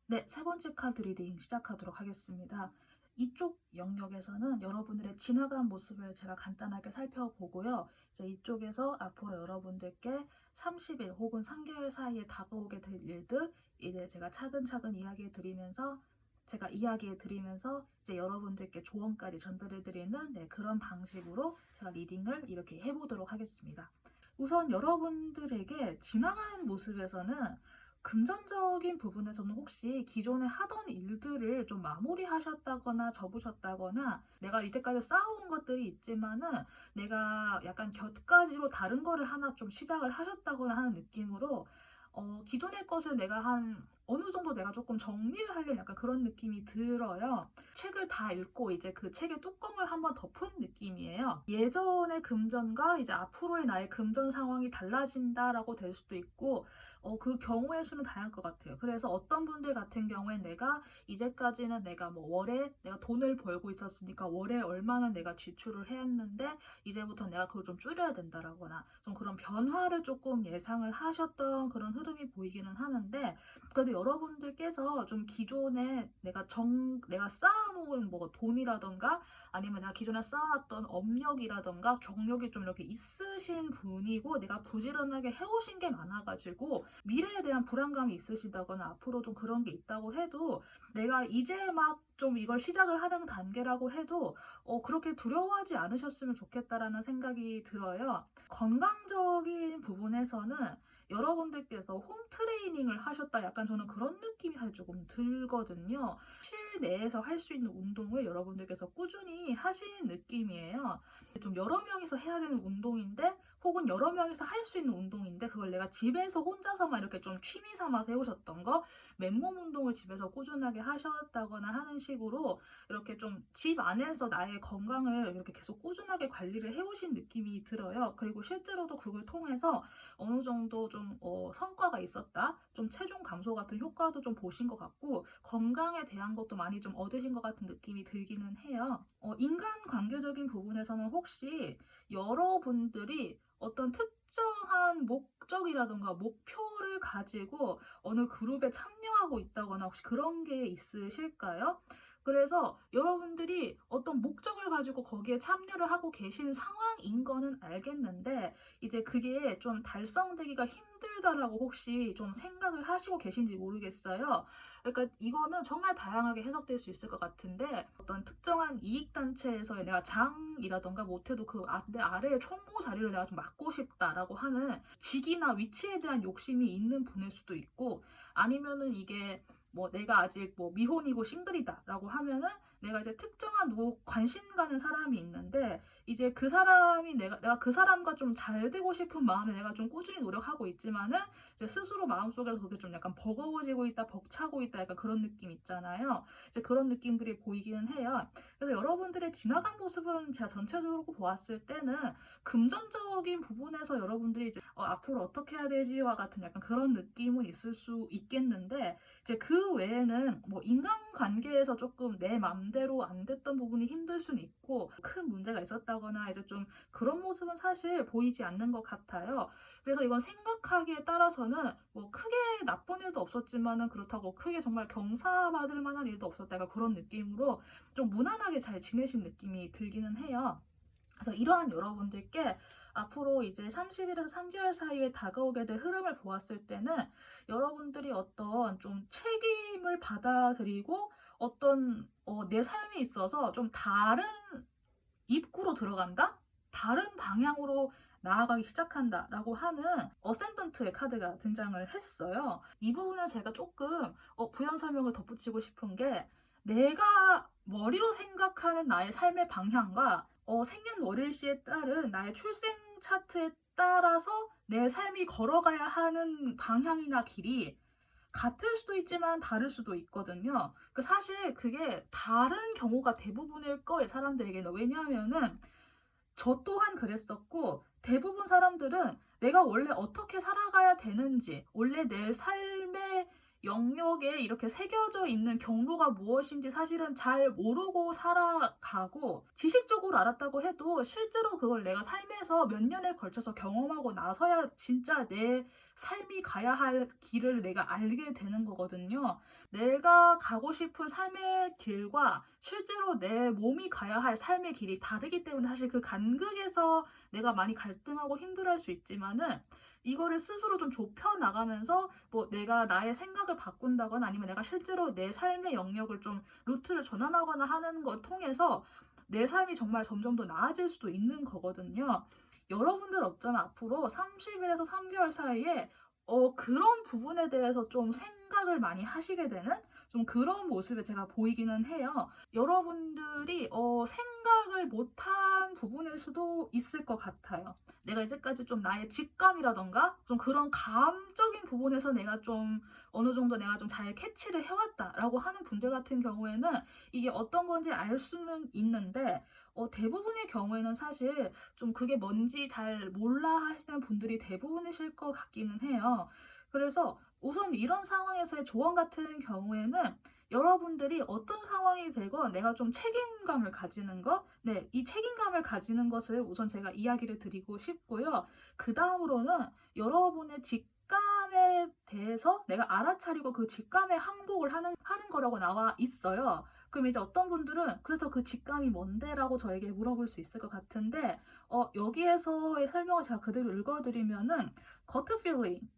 네, 세 번째 카드 리딩 시작하도록 하겠습니다. 이쪽 영역에서는 여러분들의 지나간 모습을 제가 간단하게 살펴보고요. 이제 이쪽에서 앞으로 여러분들께 30일 혹은 3개월 사이에 다가오게 될 일들 이제 제가 차근차근 이야기해 드리면서 이제 여러분들께 조언까지 전달해 드리는 그런 방식으로 제가 리딩을 이렇게 해보도록 하겠습니다. 우선 여러분들에게 지나가는 모습에서는 금전적인 부분에서는 혹시 기존에 하던 일들을 좀 마무리하셨다거나 접으셨다거나 내가 이제까지 쌓아온 것들이 있지만은 내가 약간 곁가지로 다른 거를 하나 좀 시작을 하셨다거나 하는 느낌으로 기존의 것을 내가 한 어느 정도 내가 조금 정리를 하려는 약간 그런 느낌이 들어요. 책을 다 읽고 이제 그 책의 뚜껑을 한번 덮은 느낌이에요. 예전의 금전과 이제 앞으로의 나의 금전 상황이 달라진다라고 될 수도 있고 그 경우의 수는 다양할 것 같아요. 그래서 어떤 분들 같은 경우엔 내가 이제까지는 내가 뭐 월에 내가 돈을 벌고 있었으니까 월에 얼마는 내가 지출을 했는데 이제부터 내가 그걸 좀 줄여야 된다라거나 좀 그런 변화를 조금 예상을 하셨던 그런 흐름이 보이기는 하는데 그래도 여러분들께서 좀 기존에 내가 쌓아놓은 뭐 돈이라던가 아니면 내가 기존에 쌓아놨던 업력이라던가 경력이 좀 이렇게 있으신 분이고 내가 부지런하게 해오신 게 많아가지고 미래에 대한 불안감이 있으시다거나 앞으로 좀 그런 게 있다고 해도 내가 이제 막 좀 이걸 시작을 하는 단계라고 해도 그렇게 두려워하지 않으셨으면 좋겠다라는 생각이 들어요. 건강적인 부분에서는 여러분들께서 홈 트레이닝을 하셨다 약간 저는 그런 느낌이 사실 조금 들거든요. 실내에서 할 수 있는 운동을 여러분들께서 꾸준히 하시는 느낌이에요. 좀 여러 명이서 해야 되는 운동인데 혹은 여러 명이서 할 수 있는 운동인데 그걸 내가 집에서 혼자서만 이렇게 좀 취미 삼아서 해오셨던 거 맨몸 운동을 집에서 꾸준하게 하셨다거나 하는 식으로 이렇게 좀 집 안에서 나의 건강을 이렇게 계속 꾸준하게 관리를 해오신 느낌이 들어요. 그리고 실제로도 그걸 통해서 어느 정도 좀 성과가 있었다. 좀 체중 감소 같은 효과도 좀 보신 것 같고 건강에 대한 것도 많이 좀 얻으신 것 같은 느낌이 들기는 해요. 인간관계적인 부분에서는 혹시 여러분들이 어떤 특정한 목적이라던가 목표를 가지고 어느 그룹에 참여하고 있다거나 혹시 그런 게 있으실까요? 그래서 여러분들이 어떤 목적을 가지고 거기에 참여를 하고 계시는 상황인 거는 알겠는데 이제 그게 좀 달성되기가 힘들 힘들다라고 혹시 좀 생각을 하시고 계신지 모르겠어요. 그러니까 이거는 정말 다양하게 해석될 수 있을 것 같은데 어떤 특정한 이익단체에서의 내가 장이라던가 못해도 내 아래의 총무 자리를 내가 좀 맡고 싶다라고 하는 직이나 위치에 대한 욕심이 있는 분일 수도 있고 아니면은 이게 뭐 내가 아직 뭐 미혼이고 싱글이다라고 하면은 내가 이제 특정한 누구 관심 가는 사람이 있는데 이제 그 사람이 내가 그 사람과 좀 잘 되고 싶은 마음에 내가 좀 꾸준히 노력하고 있지만은 이제 스스로 마음속에서 그게 좀 약간 버거워지고 있다, 벅차고 있다, 약간 그런 느낌 있잖아요. 이제 그런 느낌들이 보이기는 해요. 그래서 여러분들의 지나간 모습은 제가 전체적으로 보았을 때는 금전적인 부분에서 여러분들이 이제 앞으로 어떻게 해야 되지와 같은 약간 그런 느낌은 있을 수 있겠는데 이제 그 외에는 뭐 인간관계에서 조금 내 맘대로 안 됐던 부분이 힘들 수는 있고 큰 문제가 있었다거나 이제 좀 그런 모습은 사실 보이지 않는 것 같아요. 그래서 이건 생각하기에 따라서는 뭐 크게 나쁜 일도 없었지만은 그렇다고 크게 정말 경사받을 만한 일도 없었다. 약간 그런 느낌으로 좀 무난하게 잘 지내신 느낌이 들기는 해요. 그래서 이러한 여러분들께 앞으로 이제 30일에서 3개월 사이에 다가오게 될 흐름을 보았을 때는 여러분들이 어떤 좀 책임을 받아들이고 어떤 내 삶에 있어서 좀 다른 입구로 들어간다? 다른 방향으로 나아가기 시작한다라고 하는 어센던트의 카드가 등장을 했어요. 이 부분을 제가 조금 부연 설명을 덧붙이고 싶은 게 내가 머리로 생각하는 나의 삶의 방향과 생년월일시에 따른 나의 출생 차트에 따라서 내 삶이 걸어가야 하는 방향이나 길이 같을 수도 있지만 다를 수도 있거든요. 사실 그게 다른 경우가 대부분일 거예요, 사람들에게는. 왜냐하면은 저 또한 그랬었고 대부분 사람들은 내가 원래 어떻게 살아가야 되는지 원래 내 삶의 영역에 이렇게 새겨져 있는 경로가 무엇인지 사실은 잘 모르고 살아가고 지식적으로 알았다고 해도 실제로 그걸 내가 삶에서 몇 년에 걸쳐서 경험하고 나서야 진짜 내 삶이 가야 할 길을 내가 알게 되는 거거든요. 내가 가고 싶은 삶의 길과 실제로 내 몸이 가야 할 삶의 길이 다르기 때문에 사실 그 간극에서 내가 많이 갈등하고 힘들어할 수 있지만은 이거를 스스로 좀 좁혀 나가면서 뭐 내가 나의 생각을 바꾼다거나 아니면 내가 실제로 내 삶의 영역을 좀 루트를 전환하거나 하는 걸 통해서 내 삶이 정말 점점 더 나아질 수도 있는 거거든요. 여러분들 어쩌면 앞으로 30일에서 3개월 사이에 그런 부분에 대해서 좀 생각을 많이 하시게 되는 좀 그런 모습을 제가 보이기는 해요. 여러분들이 생각을 못한 부분일 수도 있을 것 같아요. 내가 이제까지 좀 나의 직감이라던가 좀 그런 감적인 부분에서 내가 좀 어느 정도 내가 좀 잘 캐치를 해왔다라고 하는 분들 같은 경우에는 이게 어떤 건지 알 수는 있는데 대부분의 경우에는 사실 좀 그게 뭔지 잘 몰라 하시는 분들이 대부분이실 것 같기는 해요. 그래서 우선 이런 상황에서의 조언 같은 경우에는 여러분들이 어떤 상황이 되건 내가 좀 책임감을 가지는 것, 네, 이 책임감을 가지는 것을 우선 제가 이야기를 드리고 싶고요. 그 다음으로는 여러분의 직감에 대해서 내가 알아차리고 그 직감에 항복을 하는 거라고 나와 있어요. 그럼 이제 어떤 분들은 그래서 그 직감이 뭔데? 라고 저에게 물어볼 수 있을 것 같은데 여기에서의 설명을 제가 그대로 읽어드리면은 gut feeling,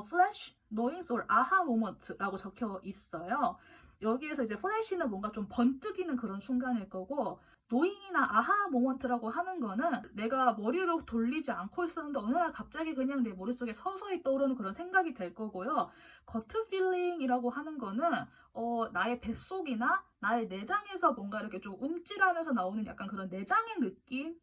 flash, noise or aha moment라고 적혀 있어요. 여기에서 이제 플래시는 뭔가 좀 번뜩이는 그런 순간일 거고 노잉이나 아하 모먼트라고 하는 거는 내가 머리를 돌리지 않고 있었는데 어느 날 갑자기 그냥 내 머릿속에 서서히 떠오르는 그런 생각이 될 거고요. 거트 필링이라고 하는 거는 나의 뱃속이나 나의 내장에서 뭔가 이렇게 좀 움찔하면서 나오는 약간 그런 내장의 느낌?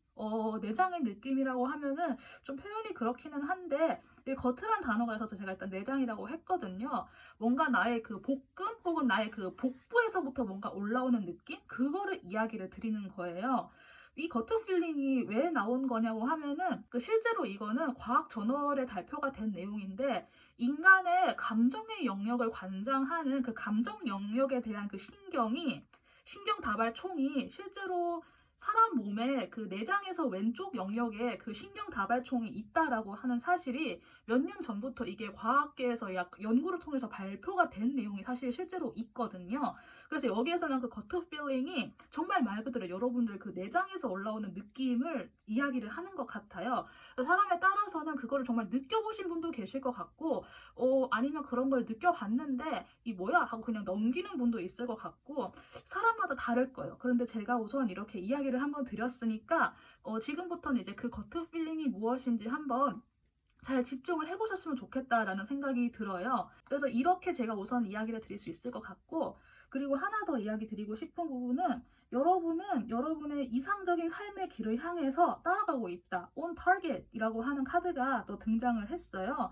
내장의 느낌이라고 하면은 좀 표현이 그렇기는 한데 이 겉이란 단어가 있어서 제가 일단 내장이라고 했거든요. 뭔가 나의 그 복근 혹은 나의 그 복부에서부터 뭔가 올라오는 느낌? 그거를 이야기를 드리는 거예요. 이 거트 필링이 왜 나온 거냐고 하면은 실제로 이거는 과학 저널에 발표가 된 내용인데 인간의 감정의 영역을 관장하는 그 감정 영역에 대한 그 신경 다발총이 실제로 사람 몸에 그 내장에서 왼쪽 영역에 그 신경 다발총이 있다라고 하는 사실이 몇 년 전부터 이게 과학계에서 연구를 통해서 발표가 된 내용이 사실 실제로 있거든요. 그래서 여기에서는 그 거트 필링이 정말 말 그대로 여러분들 그 내장에서 올라오는 느낌을 이야기를 하는 것 같아요. 사람에 따라서는 그거를 정말 느껴보신 분도 계실 것 같고, 아니면 그런 걸 느껴봤는데 이 뭐야 하고 그냥 넘기는 분도 있을 것 같고, 사람마다 다를 거예요. 그런데 제가 우선 이렇게 이야기를 한번 드렸으니까 지금부터는 이제 그 거트 필링이 무엇인지 한번 잘 집중을 해보셨으면 좋겠다라는 생각이 들어요. 그래서 이렇게 제가 우선 이야기를 드릴 수 있을 것 같고, 그리고 하나 더 이야기 드리고 싶은 부분은, 여러분은 여러분의 이상적인 삶의 길을 향해서 따라가고 있다. On Target이라고 하는 카드가 또 등장을 했어요.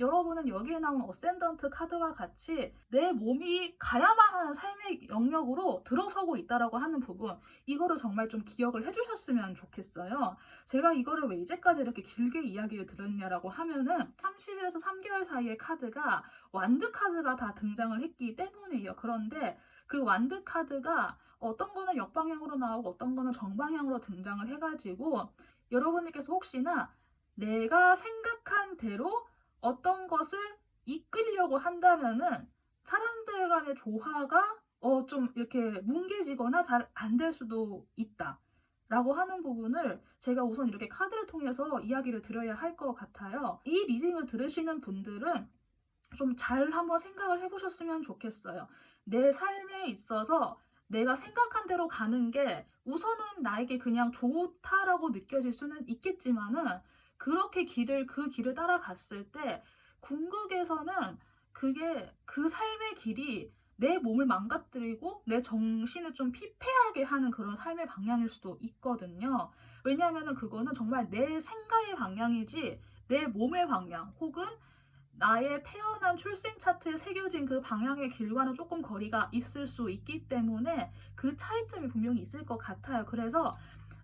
여러분은 여기에 나온 어센던트 카드와 같이 내 몸이 가야만 하는 삶의 영역으로 들어서고 있다라고 하는 부분, 이거를 정말 좀 기억을 해주셨으면 좋겠어요. 제가 이거를 왜 이제까지 이렇게 길게 이야기를 들었냐라고 하면은 30일에서 3개월 사이의 카드가 완드 카드가 다 등장을 했기 때문이에요. 그런데 그 완드 카드가 어떤 거는 역방향으로 나오고 어떤 거는 정방향으로 등장을 해가지고, 여러분들께서 혹시나 내가 생각한 대로 어떤 것을 이끌려고 한다면은 사람들 간의 조화가 좀 이렇게 뭉개지거나 잘 안 될 수도 있다 라고 하는 부분을 제가 우선 이렇게 카드를 통해서 이야기를 드려야 할 것 같아요. 이 리딩을 들으시는 분들은 좀 잘 한번 생각을 해보셨으면 좋겠어요. 내 삶에 있어서 내가 생각한 대로 가는 게 우선은 나에게 그냥 좋다라고 느껴질 수는 있겠지만은, 그렇게 그 길을 따라갔을 때 궁극에서는 그게 그 삶의 길이 내 몸을 망가뜨리고 내 정신을 좀 피폐하게 하는 그런 삶의 방향일 수도 있거든요. 왜냐하면 그거는 정말 내 생각의 방향이지 내 몸의 방향, 혹은 나의 태어난 출생 차트에 새겨진 그 방향의 길과는 조금 거리가 있을 수 있기 때문에 그 차이점이 분명히 있을 것 같아요. 그래서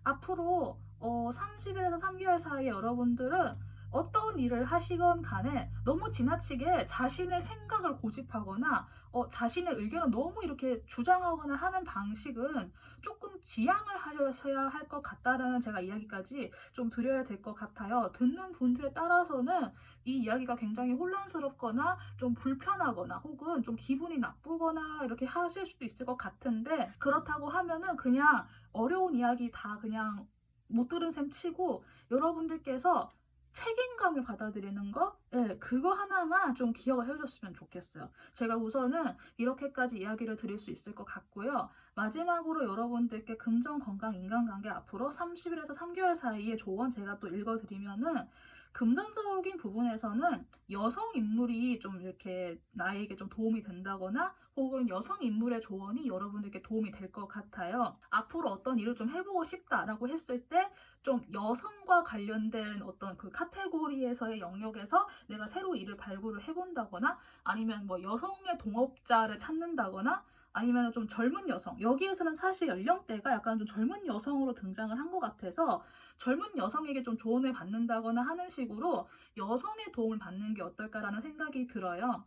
앞으로 30일에서 3개월 사이에 여러분들은 어떤 일을 하시건 간에 너무 지나치게 자신의 생각을 고집하거나 자신의 의견을 너무 이렇게 주장하거나 하는 방식은 조금 지양을 하셔야 할 것 같다라는 제가 이야기까지 좀 드려야 될 것 같아요. 듣는 분들에 따라서는 이 이야기가 굉장히 혼란스럽거나 좀 불편하거나 혹은 좀 기분이 나쁘거나 이렇게 하실 수도 있을 것 같은데, 그렇다고 하면은 그냥 어려운 이야기 다 그냥 못 들은 셈 치고 여러분들께서 책임감을 받아들이는 거, 네, 그거 하나만 좀 기억을 해주셨으면 좋겠어요. 제가 우선은 이렇게까지 이야기를 드릴 수 있을 것 같고요. 마지막으로 여러분들께 금전, 건강, 인간관계 앞으로 30일에서 3개월 사이의 조언 제가 또 읽어드리면은, 금전적인 부분에서는 여성 인물이 좀 이렇게 나에게 좀 도움이 된다거나 혹은 여성 인물의 조언이 여러분들께 도움이 될 것 같아요. 앞으로 어떤 일을 좀 해보고 싶다라고 했을 때 좀 여성과 관련된 어떤 그 카테고리에서의 영역에서 내가 새로 일을 발굴을 해본다거나, 아니면 뭐 여성의 동업자를 찾는다거나, 아니면 좀 젊은 여성, 여기에서는 사실 연령대가 약간 좀 젊은 여성으로 등장을 한 것 같아서 젊은 여성에게 좀 조언을 받는다거나 하는 식으로 여성의 도움을 받는 게 어떨까라는 생각이 들어요.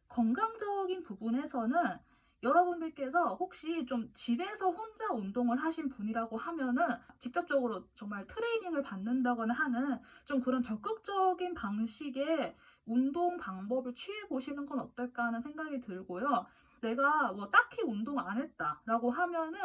건강적인 부분에서는 여러분들께서 혹시 좀 집에서 혼자 운동을 하신 분이라고 하면은 직접적으로 정말 트레이닝을 받는다거나 하는 좀 그런 적극적인 방식의 운동 방법을 취해 보시는 건 어떨까 하는 생각이 들고요. 내가 뭐 딱히 운동 안 했다라고 하면은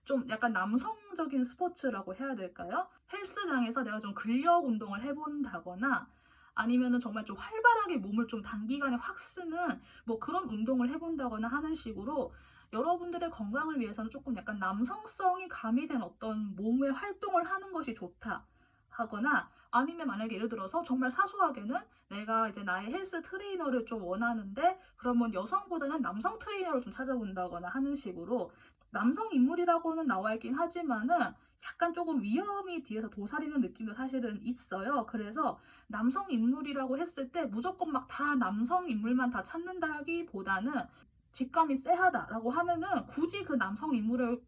좀 약간 남성적인 스포츠라고 해야 될까요? 헬스장에서 내가 좀 근력 운동을 해본다거나, 아니면은 정말 좀 활발하게 몸을 좀 단기간에 확 쓰는 뭐 그런 운동을 해본다거나 하는 식으로 여러분들의 건강을 위해서는 조금 약간 남성성이 가미된 어떤 몸의 활동을 하는 것이 좋다 하거나, 아니면 만약에 예를 들어서 정말 사소하게는 내가 이제 나의 헬스 트레이너를 좀 원하는데 그러면 여성보다는 남성 트레이너를 좀 찾아본다거나 하는 식으로, 남성 인물이라고는 나와 있긴 하지만은 약간 조금 위험이 뒤에서 도사리는 느낌도 사실은 있어요. 그래서 남성 인물이라고 했을 때 무조건 막 다 남성 인물만 다 찾는다기보다는 직감이 쎄하다라고 하면은 굳이 그 남성 인물을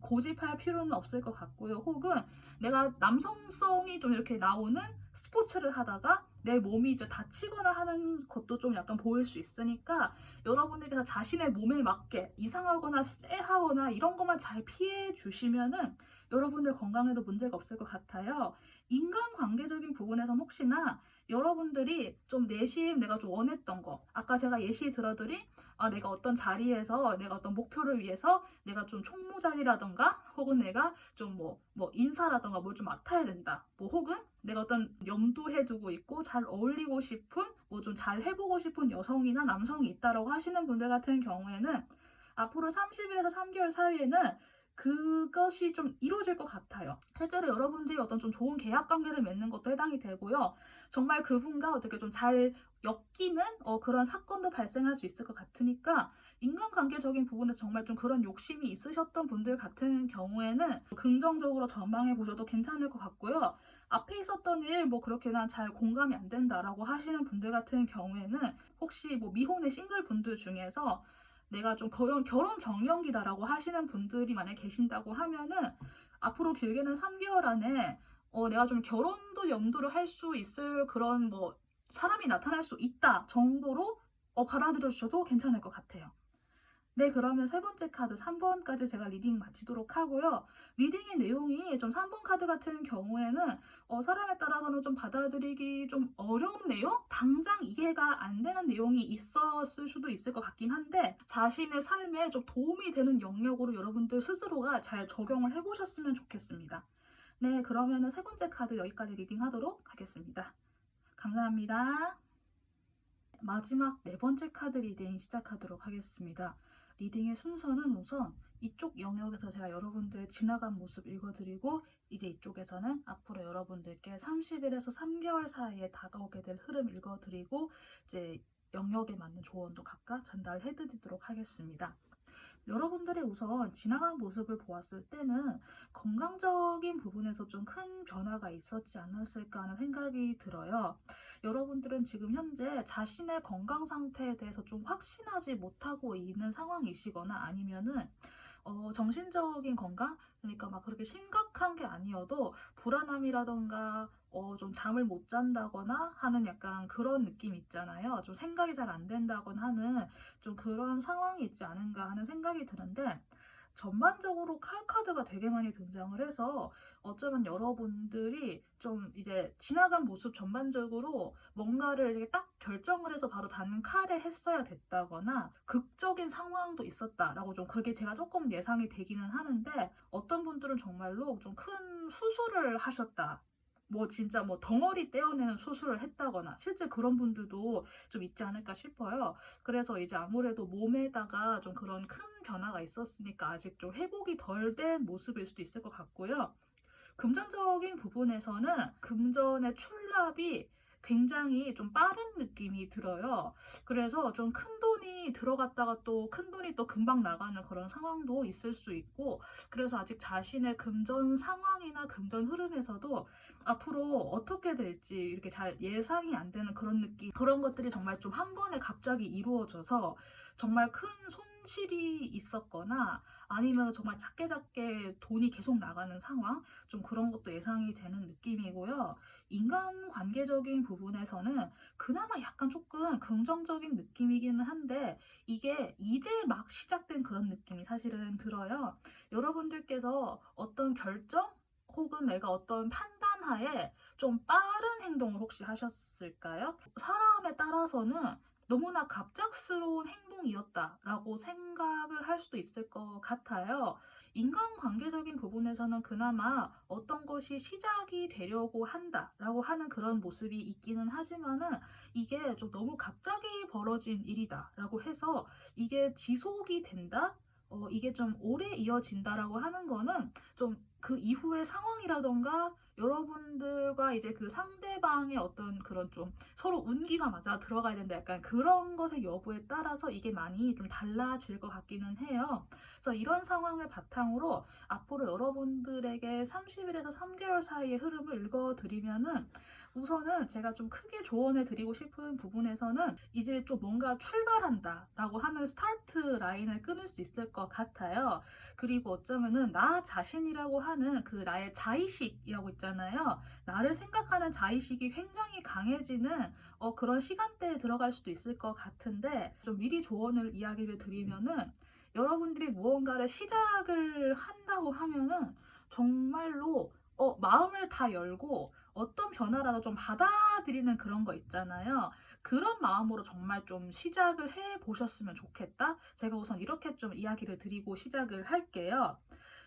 고집할 필요는 없을 것 같고요. 혹은 내가 남성성이 좀 이렇게 나오는 스포츠를 하다가 내 몸이 이제 다치거나 하는 것도 좀 약간 보일 수 있으니까 여러분들께서 자신의 몸에 맞게 이상하거나 쎄하거나 이런 것만 잘 피해 주시면은 여러분들 건강에도 문제가 없을 것 같아요. 인간관계적인 부분에선 혹시나 여러분들이 좀 내심 내가 좀 원했던 거, 아까 제가 예시 들어드린 내가 어떤 자리에서 내가 어떤 목표를 위해서 내가 좀 총무자리라던가 혹은 내가 좀 뭐 인사라던가 뭘 좀 맡아야 된다. 뭐 혹은 내가 어떤 염두해 두고 있고 잘 어울리고 싶은 뭐 좀 잘 해보고 싶은 여성이나 남성이 있다라고 하시는 분들 같은 경우에는 앞으로 30일에서 3개월 사이에는 그것이 좀 이루어질 것 같아요. 실제로 여러분들이 어떤 좀 좋은 계약 관계를 맺는 것도 해당이 되고요. 정말 그분과 어떻게 좀 잘 엮이는 그런 사건도 발생할 수 있을 것 같으니까 인간관계적인 부분에서 정말 좀 그런 욕심이 있으셨던 분들 같은 경우에는 긍정적으로 전망해 보셔도 괜찮을 것 같고요. 앞에 있었던 일 뭐 그렇게 난 잘 공감이 안 된다라고 하시는 분들 같은 경우에는 혹시 뭐 미혼의 싱글 분들 중에서 내가 좀 결혼 정년기다라고 하시는 분들이 만약에 계신다고 하면은 앞으로 길게는 3개월 안에 내가 좀 결혼도 염두를 할 수 있을 그런 뭐 사람이 나타날 수 있다 정도로 받아들여 주셔도 괜찮을 것 같아요. 네, 그러면 세 번째 카드 3번까지 제가 리딩 마치도록 하고요. 리딩의 내용이 좀 3번 카드 같은 경우에는 사람에 따라서는 좀 받아들이기 좀 어려운 내용? 당장 이해가 안 되는 내용이 있었을 수도 있을 것 같긴 한데 자신의 삶에 좀 도움이 되는 영역으로 여러분들 스스로가 잘 적용을 해보셨으면 좋겠습니다. 네, 그러면 세 번째 카드 여기까지 리딩하도록 하겠습니다. 감사합니다. 마지막 네 번째 카드 리딩 시작하도록 하겠습니다. 리딩의 순서는 우선 이쪽 영역에서 제가 여러분들 지나간 모습 읽어드리고 이제 이쪽에서는 앞으로 여러분들께 30일에서 3개월 사이에 다가오게 될 흐름 읽어드리고 이제 영역에 맞는 조언도 각각 전달해드리도록 하겠습니다. 여러분들의 우선 지나간 모습을 보았을 때는 건강적인 부분에서 좀 큰 변화가 있었지 않았을까 하는 생각이 들어요. 여러분들은 지금 현재 자신의 건강 상태에 대해서 좀 확신하지 못하고 있는 상황이시거나 아니면은 정신적인 건강? 그러니까 막 그렇게 심각한 게 아니어도 불안함이라던가 좀 잠을 못 잔다거나 하는 약간 그런 느낌 있잖아요. 좀 생각이 잘 안 된다거나 하는 좀 그런 상황이 있지 않은가 하는 생각이 드는데 전반적으로 칼카드가 되게 많이 등장을 해서 어쩌면 여러분들이 좀 이제 지나간 모습 전반적으로 뭔가를 이렇게 딱 결정을 해서 바로 단칼에 했어야 됐다거나 극적인 상황도 있었다라고 좀 그렇게 제가 조금 예상이 되기는 하는데 어떤 분들은 정말로 좀 큰 수술을 하셨다. 뭐 진짜 뭐 덩어리 떼어내는 수술을 했다거나 실제 그런 분들도 좀 있지 않을까 싶어요. 그래서 이제 아무래도 몸에다가 좀 그런 큰 변화가 있었으니까 아직 좀 회복이 덜 된 모습일 수도 있을 것 같고요. 금전적인 부분에서는 금전의 출납이 굉장히 좀 빠른 느낌이 들어요. 그래서 좀 큰 돈이 들어갔다가 또 큰 돈이 또 금방 나가는 그런 상황도 있을 수 있고, 그래서 아직 자신의 금전 상황이나 금전 흐름에서도 앞으로 어떻게 될지 이렇게 잘 예상이 안 되는 그런 느낌, 그런 것들이 정말 좀 한 번에 갑자기 이루어져서 정말 큰 손실이 있었거나 아니면 정말 작게 돈이 계속 나가는 상황, 좀 그런 것도 예상이 되는 느낌이고요. 인간 관계적인 부분에서는 그나마 약간 조금 긍정적인 느낌이기는 한데 이게 이제 막 시작된 그런 느낌이 사실은 들어요. 여러분들께서 어떤 결정 혹은 내가 어떤 판단하에 좀 빠른 행동을 혹시 하셨을까요? 사람에 따라서는 너무나 갑작스러운 행동이었다라고 생각을 할 수도 있을 것 같아요. 인간관계적인 부분에서는 그나마 어떤 것이 시작이 되려고 한다라고 하는 그런 모습이 있기는 하지만은 이게 좀 너무 갑자기 벌어진 일이다라고 해서 이게 지속이 된다? 이게 좀 오래 이어진다라고 하는 거는 좀 그 이후의 상황이라던가 여러분들과 이제 그 상대방의 어떤 그런 좀 서로 운기가 맞아 들어가야 된다 약간 그런 것의 여부에 따라서 이게 많이 좀 달라질 것 같기는 해요. 그래서 이런 상황을 바탕으로 앞으로 여러분들에게 30일에서 3개월 사이의 흐름을 읽어드리면은 우선은 제가 좀 크게 조언해 드리고 싶은 부분에서는 이제 좀 뭔가 출발한다 라고 하는 스타트 라인을 끊을 수 있을 것 같아요. 그리고 어쩌면은 나 자신이라고 하는 그 나의 자의식이라고 있잖아요. 나를 생각하는 자의식이 굉장히 강해지는 그런 시간대에 들어갈 수도 있을 것 같은데 좀 미리 조언을 이야기를 드리면은 여러분들이 무언가를 시작을 한다고 하면은 정말로 마음을 다 열고 어떤 변화라도 좀 받아들이는 그런 거 있잖아요. 그런 마음으로 정말 좀 시작을 해 보셨으면 좋겠다. 제가 우선 이렇게 좀 이야기를 드리고 시작을 할게요.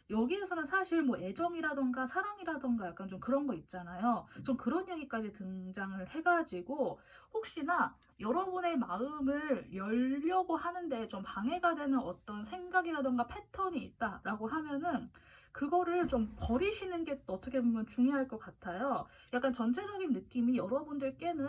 여기에서는 사실 뭐 애정이라던가 사랑이라던가 약간 좀 그런 거 있잖아요. 좀 그런 얘기까지 등장을 해가지고 혹시나 여러분의 마음을 열려고 하는데 좀 방해가 되는 어떤 생각이라던가 패턴이 있다라고 하면은 그거를 좀 버리시는 게 어떻게 보면 중요할 것 같아요. 약간 전체적인 느낌이 여러분들께는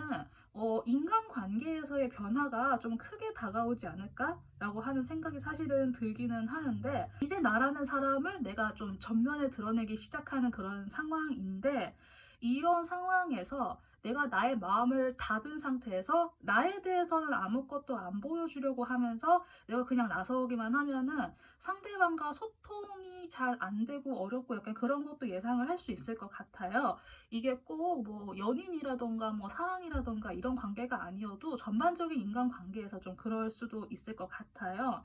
인간관계에서의 변화가 좀 크게 다가오지 않을까라고 하는 생각이 사실은 들기는 하는데, 이제 나라는 사람을 내가 좀 전면에 드러내기 시작하는 그런 상황인데, 이런 상황에서 내가 나의 마음을 닫은 상태에서 나에 대해서는 아무것도 안 보여주려고 하면서 내가 그냥 나서기만 하면은 상대방과 소통이 잘 안 되고 어렵고 약간 그런 것도 예상을 할 수 있을 것 같아요. 이게 꼭 뭐 연인이라던가 뭐 사랑이라던가 이런 관계가 아니어도 전반적인 인간관계에서 좀 그럴 수도 있을 것 같아요.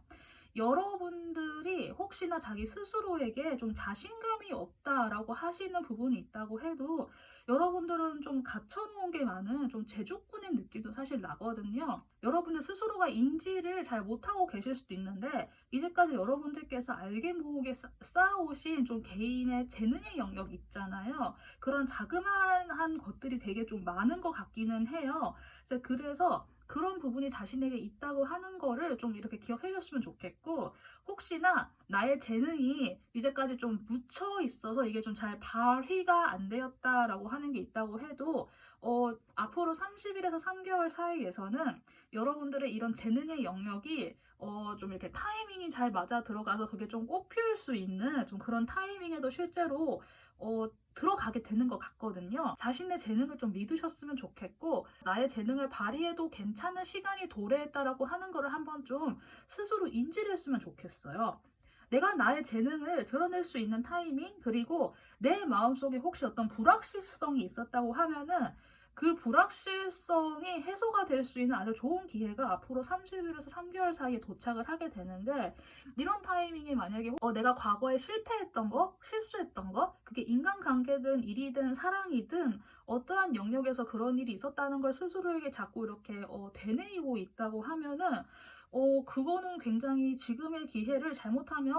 여러분들이 혹시나 자기 스스로에게 좀 자신감이 없다라고 하시는 부분이 있다고 해도 여러분들은 좀 갖춰놓은 게 많은 좀 제주꾼의 느낌도 사실 나거든요. 여러분들 스스로가 인지를 잘 못하고 계실 수도 있는데, 이제까지 여러분들께서 알게 모으게 쌓아오신 좀 개인의 재능의 영역 있잖아요. 그런 자그마한 것들이 되게 좀 많은 것 같기는 해요. 그래서 그런 부분이 자신에게 있다고 하는 거를 좀 이렇게 기억해 줬으면 좋겠고, 혹시나 나의 재능이 이제까지 좀 묻혀 있어서 이게 좀 잘 발휘가 안 되었다라고 하는 게 있다고 해도 앞으로 30일에서 3개월 사이에서는 여러분들의 이런 재능의 영역이 좀 이렇게 타이밍이 잘 맞아 들어가서 그게 좀 꽃피울 수 있는 좀 그런 타이밍에도 실제로 들어가게 되는 것 같거든요. 자신의 재능을 좀 믿으셨으면 좋겠고, 나의 재능을 발휘해도 괜찮은 시간이 도래했다라고 하는 거를 한번 좀 스스로 인지를 했으면 좋겠어요. 내가 나의 재능을 드러낼 수 있는 타이밍, 그리고 내 마음속에 혹시 어떤 불확실성이 있었다고 하면은 그 불확실성이 해소가 될 수 있는 아주 좋은 기회가 앞으로 30일에서 3개월 사이에 도착을 하게 되는데, 이런 타이밍에 만약에 내가 과거에 실패했던 거, 실수했던 거, 그게 인간관계든 일이든 사랑이든 어떠한 영역에서 그런 일이 있었다는 걸 스스로에게 자꾸 이렇게 되뇌이고 있다고 하면은 그거는 굉장히 지금의 기회를 잘못하면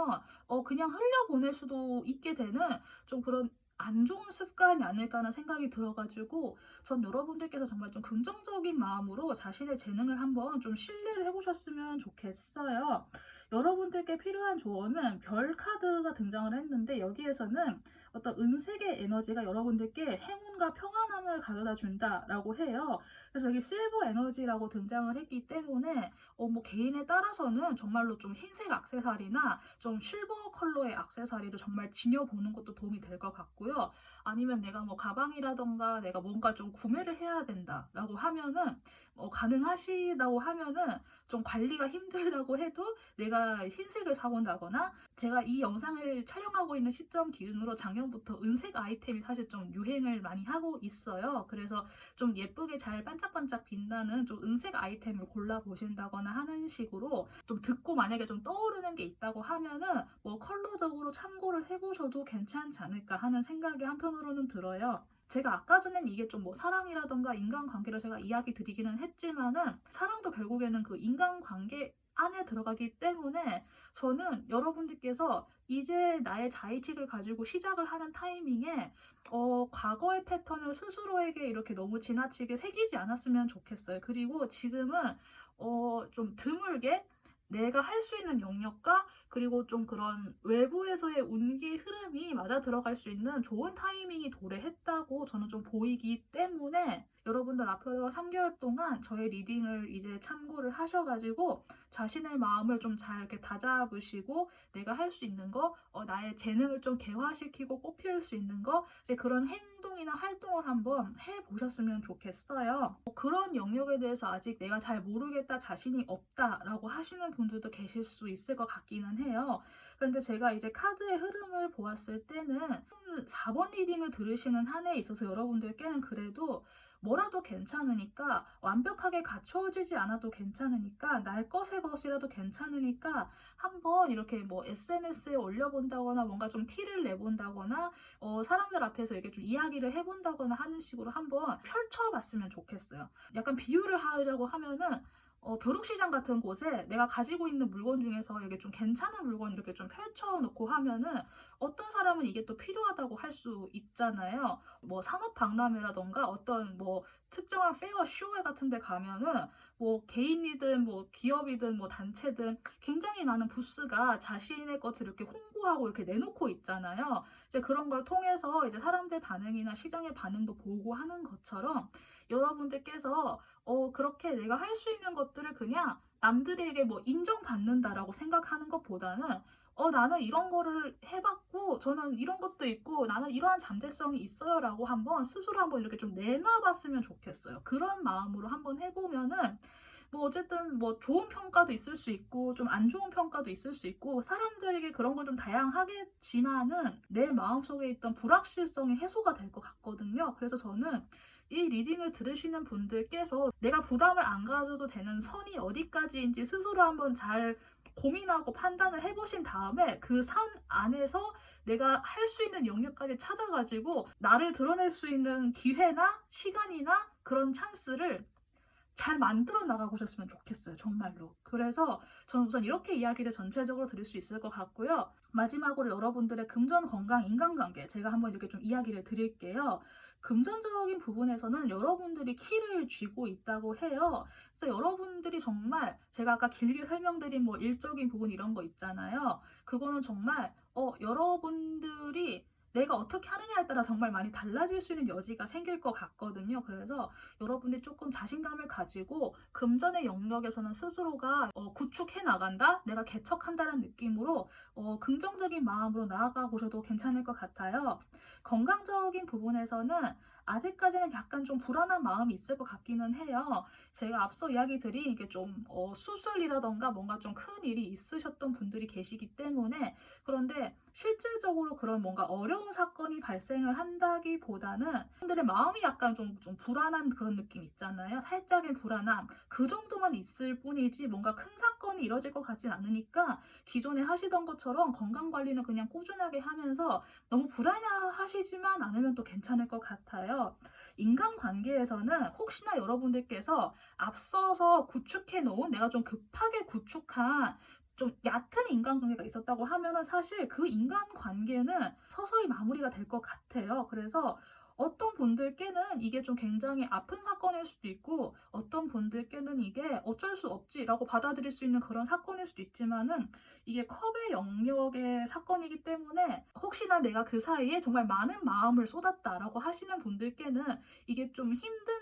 그냥 흘려보낼 수도 있게 되는 좀 그런 안 좋은 습관이 아닐까 하는 생각이 들어가지고, 전 여러분들께서 정말 좀 긍정적인 마음으로 자신의 재능을 한번 좀 신뢰를 해보셨으면 좋겠어요. 여러분들께 필요한 조언은 별 카드가 등장을 했는데, 여기에서는 어떤 은색의 에너지가 여러분들께 행운과 평안함을 가져다 준다라고 해요. 그래서 여기 실버 에너지라고 등장을 했기 때문에 뭐 개인에 따라서는 정말로 좀 흰색 액세서리나 좀 실버 컬러의 액세서리를 정말 지녀보는 것도 도움이 될 것 같고요. 아니면 내가 뭐 가방이라던가 내가 뭔가 좀 구매를 해야 된다라고 하면은 가능하시다고 하면은 좀 관리가 힘들다고 해도 내가 흰색을 사본다거나, 제가 이 영상을 촬영하고 있는 시점 기준으로 작년부터 은색 아이템이 사실 좀 유행을 많이 하고 있어요. 그래서 좀 예쁘게 잘 반짝반짝 빛나는 좀 은색 아이템을 골라보신다거나 하는 식으로 좀 듣고 만약에 좀 떠오르는 게 있다고 하면은 뭐 컬러적으로 참고를 해보셔도 괜찮지 않을까 하는 생각이 한편으로는 들어요. 제가 아까 전엔 이게 좀 뭐 사랑이라던가 인간관계를 제가 이야기 드리기는 했지만은, 사랑도 결국에는 그 인간관계 안에 들어가기 때문에 저는 여러분들께서 이제 나의 자의식을 가지고 시작을 하는 타이밍에 과거의 패턴을 스스로에게 이렇게 너무 지나치게 새기지 않았으면 좋겠어요. 그리고 지금은 좀 드물게 내가 할 수 있는 영역과 그리고 좀 그런 외부에서의 운기 흐름이 맞아 들어갈 수 있는 좋은 타이밍이 도래했다고 저는 좀 보이기 때문에, 여러분들 앞으로 3개월 동안 저의 리딩을 이제 참고를 하셔가지고 자신의 마음을 좀 잘 이렇게 다잡으시고 내가 할 수 있는 거, 나의 재능을 좀 개화시키고 꽃피울 수 있는 거, 이제 그런 행동이나 활동을 한번 해보셨으면 좋겠어요. 그런 영역에 대해서 아직 내가 잘 모르겠다, 자신이 없다라고 하시는 분들도 계실 수 있을 것 같기는 해요. 그런데 제가 이제 카드의 흐름을 보았을 때는 4번 리딩을 들으시는 한 해에 있어서 여러분들께는 그래도 뭐라도 괜찮으니까, 완벽하게 갖추어지지 않아도 괜찮으니까, 날 것의 것이라도 괜찮으니까 한번 이렇게 뭐 SNS에 올려본다거나 뭔가 좀 티를 내본다거나 사람들 앞에서 이렇게 좀 이야기를 해본다거나 하는 식으로 한번 펼쳐봤으면 좋겠어요. 약간 비유를 하려고 하면은 벼룩시장 같은 곳에 내가 가지고 있는 물건 중에서 이게 좀 괜찮은 물건 이렇게 좀 펼쳐놓고 하면은 어떤 사람은 이게 또 필요하다고 할 수 있잖아요. 뭐 산업박람회라던가 어떤 뭐 특정한 페어 쇼회 같은 데 가면은 뭐 개인이든 뭐 기업이든 뭐 단체든 굉장히 많은 부스가 자신의 것을 이렇게 홍보하고 이렇게 내놓고 있잖아요. 이제 그런 걸 통해서 이제 사람들 반응이나 시장의 반응도 보고 하는 것처럼 여러분들께서 그렇게 내가 할 수 있는 것들을 그냥 남들에게 뭐 인정받는다라고 생각하는 것보다는 나는 이런 거를 해봤고, 저는 이런 것도 있고, 나는 이러한 잠재성이 있어요 라고 한번 스스로 한번 이렇게 좀 내놔봤으면 좋겠어요. 그런 마음으로 한번 해보면은 뭐 어쨌든 뭐 좋은 평가도 있을 수 있고 좀 안 좋은 평가도 있을 수 있고 사람들에게 그런 건 좀 다양하겠지만은 내 마음속에 있던 불확실성이 해소가 될 것 같거든요. 그래서 저는 이 리딩을 들으시는 분들께서 내가 부담을 안 가져도 되는 선이 어디까지인지 스스로 한번 잘 고민하고 판단을 해보신 다음에 그 선 안에서 내가 할 수 있는 영역까지 찾아가지고 나를 드러낼 수 있는 기회나 시간이나 그런 찬스를 잘 만들어 나가보셨으면 좋겠어요. 정말로. 그래서 저는 우선 이렇게 이야기를 전체적으로 드릴 수 있을 것 같고요. 마지막으로 여러분들의 금전, 건강, 인간관계 제가 한번 이렇게 좀 이야기를 드릴게요. 금전적인 부분에서는 여러분들이 키를 쥐고 있다고 해요. 그래서 여러분들이 정말 제가 아까 길게 설명드린 뭐 일적인 부분 이런 거 있잖아요. 그거는 정말 여러분들이 내가 어떻게 하느냐에 따라 정말 많이 달라질 수 있는 여지가 생길 것 같거든요. 그래서 여러분이 조금 자신감을 가지고 금전의 영역에서는 스스로가 구축해 나간다, 내가 개척한다는 느낌으로 긍정적인 마음으로 나아가 보셔도 괜찮을 것 같아요. 건강적인 부분에서는 아직까지는 약간 좀 불안한 마음이 있을 것 같기는 해요. 제가 앞서 이야기 드린 이게 좀 수술이라던가 뭔가 좀 큰 일이 있으셨던 분들이 계시기 때문에, 그런데 실질적으로 그런 뭔가 어려운 사건이 발생을 한다기보다는 분들의 마음이 약간 좀 불안한 그런 느낌 있잖아요. 살짝의 불안함. 그 정도만 있을 뿐이지 뭔가 큰 사건이 이뤄질 것 같진 않으니까 기존에 하시던 것처럼 건강관리는 그냥 꾸준하게 하면서 너무 불안해하시지만 않으면 또 괜찮을 것 같아요. 인간관계에서는 혹시나 여러분들께서 앞서서 구축해 놓은, 내가 좀 급하게 구축한 좀 얕은 인간관계가 있었다고 하면은 사실 그 인간관계는 서서히 마무리가 될 것 같아요. 그래서 어떤 분들께는 이게 좀 굉장히 아픈 사건일 수도 있고 어떤 분들께는 이게 어쩔 수 없지라고 받아들일 수 있는 그런 사건일 수도 있지만은 이게 컵의 영역의 사건이기 때문에 혹시나 내가 그 사이에 정말 많은 마음을 쏟았다라고 하시는 분들께는 이게 좀 힘든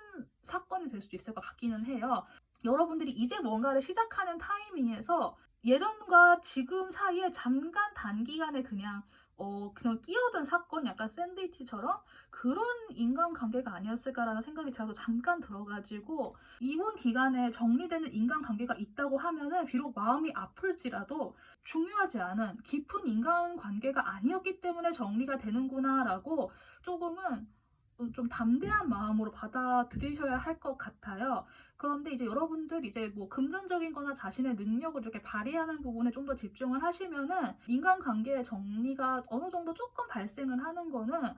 사건이 될 수도 있을 것 같기는 해요. 여러분들이 이제 뭔가를 시작하는 타이밍에서 예전과 지금 사이에 잠깐 단기간에 그냥 끼어든 사건, 약간 샌드위치처럼 그런 인간관계가 아니었을까라는 생각이 제가 잠깐 들어가지고, 이번 기간에 정리되는 인간관계가 있다고 하면은 비록 마음이 아플지라도 중요하지 않은 깊은 인간관계가 아니었기 때문에 정리가 되는구나라고 조금은 좀 담대한 마음으로 받아들이셔야 할 것 같아요. 그런데 이제 여러분들 이제 뭐 금전적인 거나 자신의 능력을 이렇게 발휘하는 부분에 좀 더 집중을 하시면은 인간관계의 정리가 어느 정도 조금 발생을 하는 거는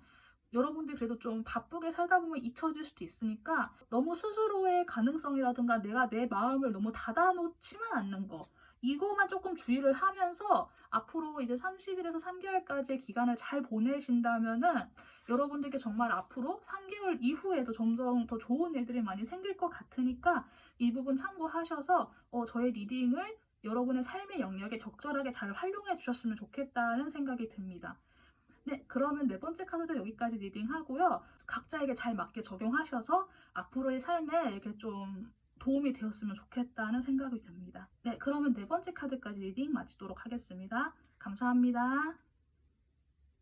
여러분들이 그래도 좀 바쁘게 살다 보면 잊혀질 수도 있으니까 너무 스스로의 가능성이라든가 내가 내 마음을 너무 닫아놓지만 않는 거, 이거만 조금 주의를 하면서 앞으로 이제 30일에서 3개월까지의 기간을 잘 보내신다면은 여러분들께 정말 앞으로 3개월 이후에도 점점 더 좋은 일들이 많이 생길 것 같으니까 이 부분 참고하셔서 저의 리딩을 여러분의 삶의 영역에 적절하게 잘 활용해 주셨으면 좋겠다는 생각이 듭니다. 네, 그러면 네 번째 카드도 여기까지 리딩하고요. 각자에게 잘 맞게 적용하셔서 앞으로의 삶에 이렇게 좀 도움이 되었으면 좋겠다는 생각이 듭니다. 네, 그러면 네 번째 카드까지 리딩 마치도록 하겠습니다. 감사합니다.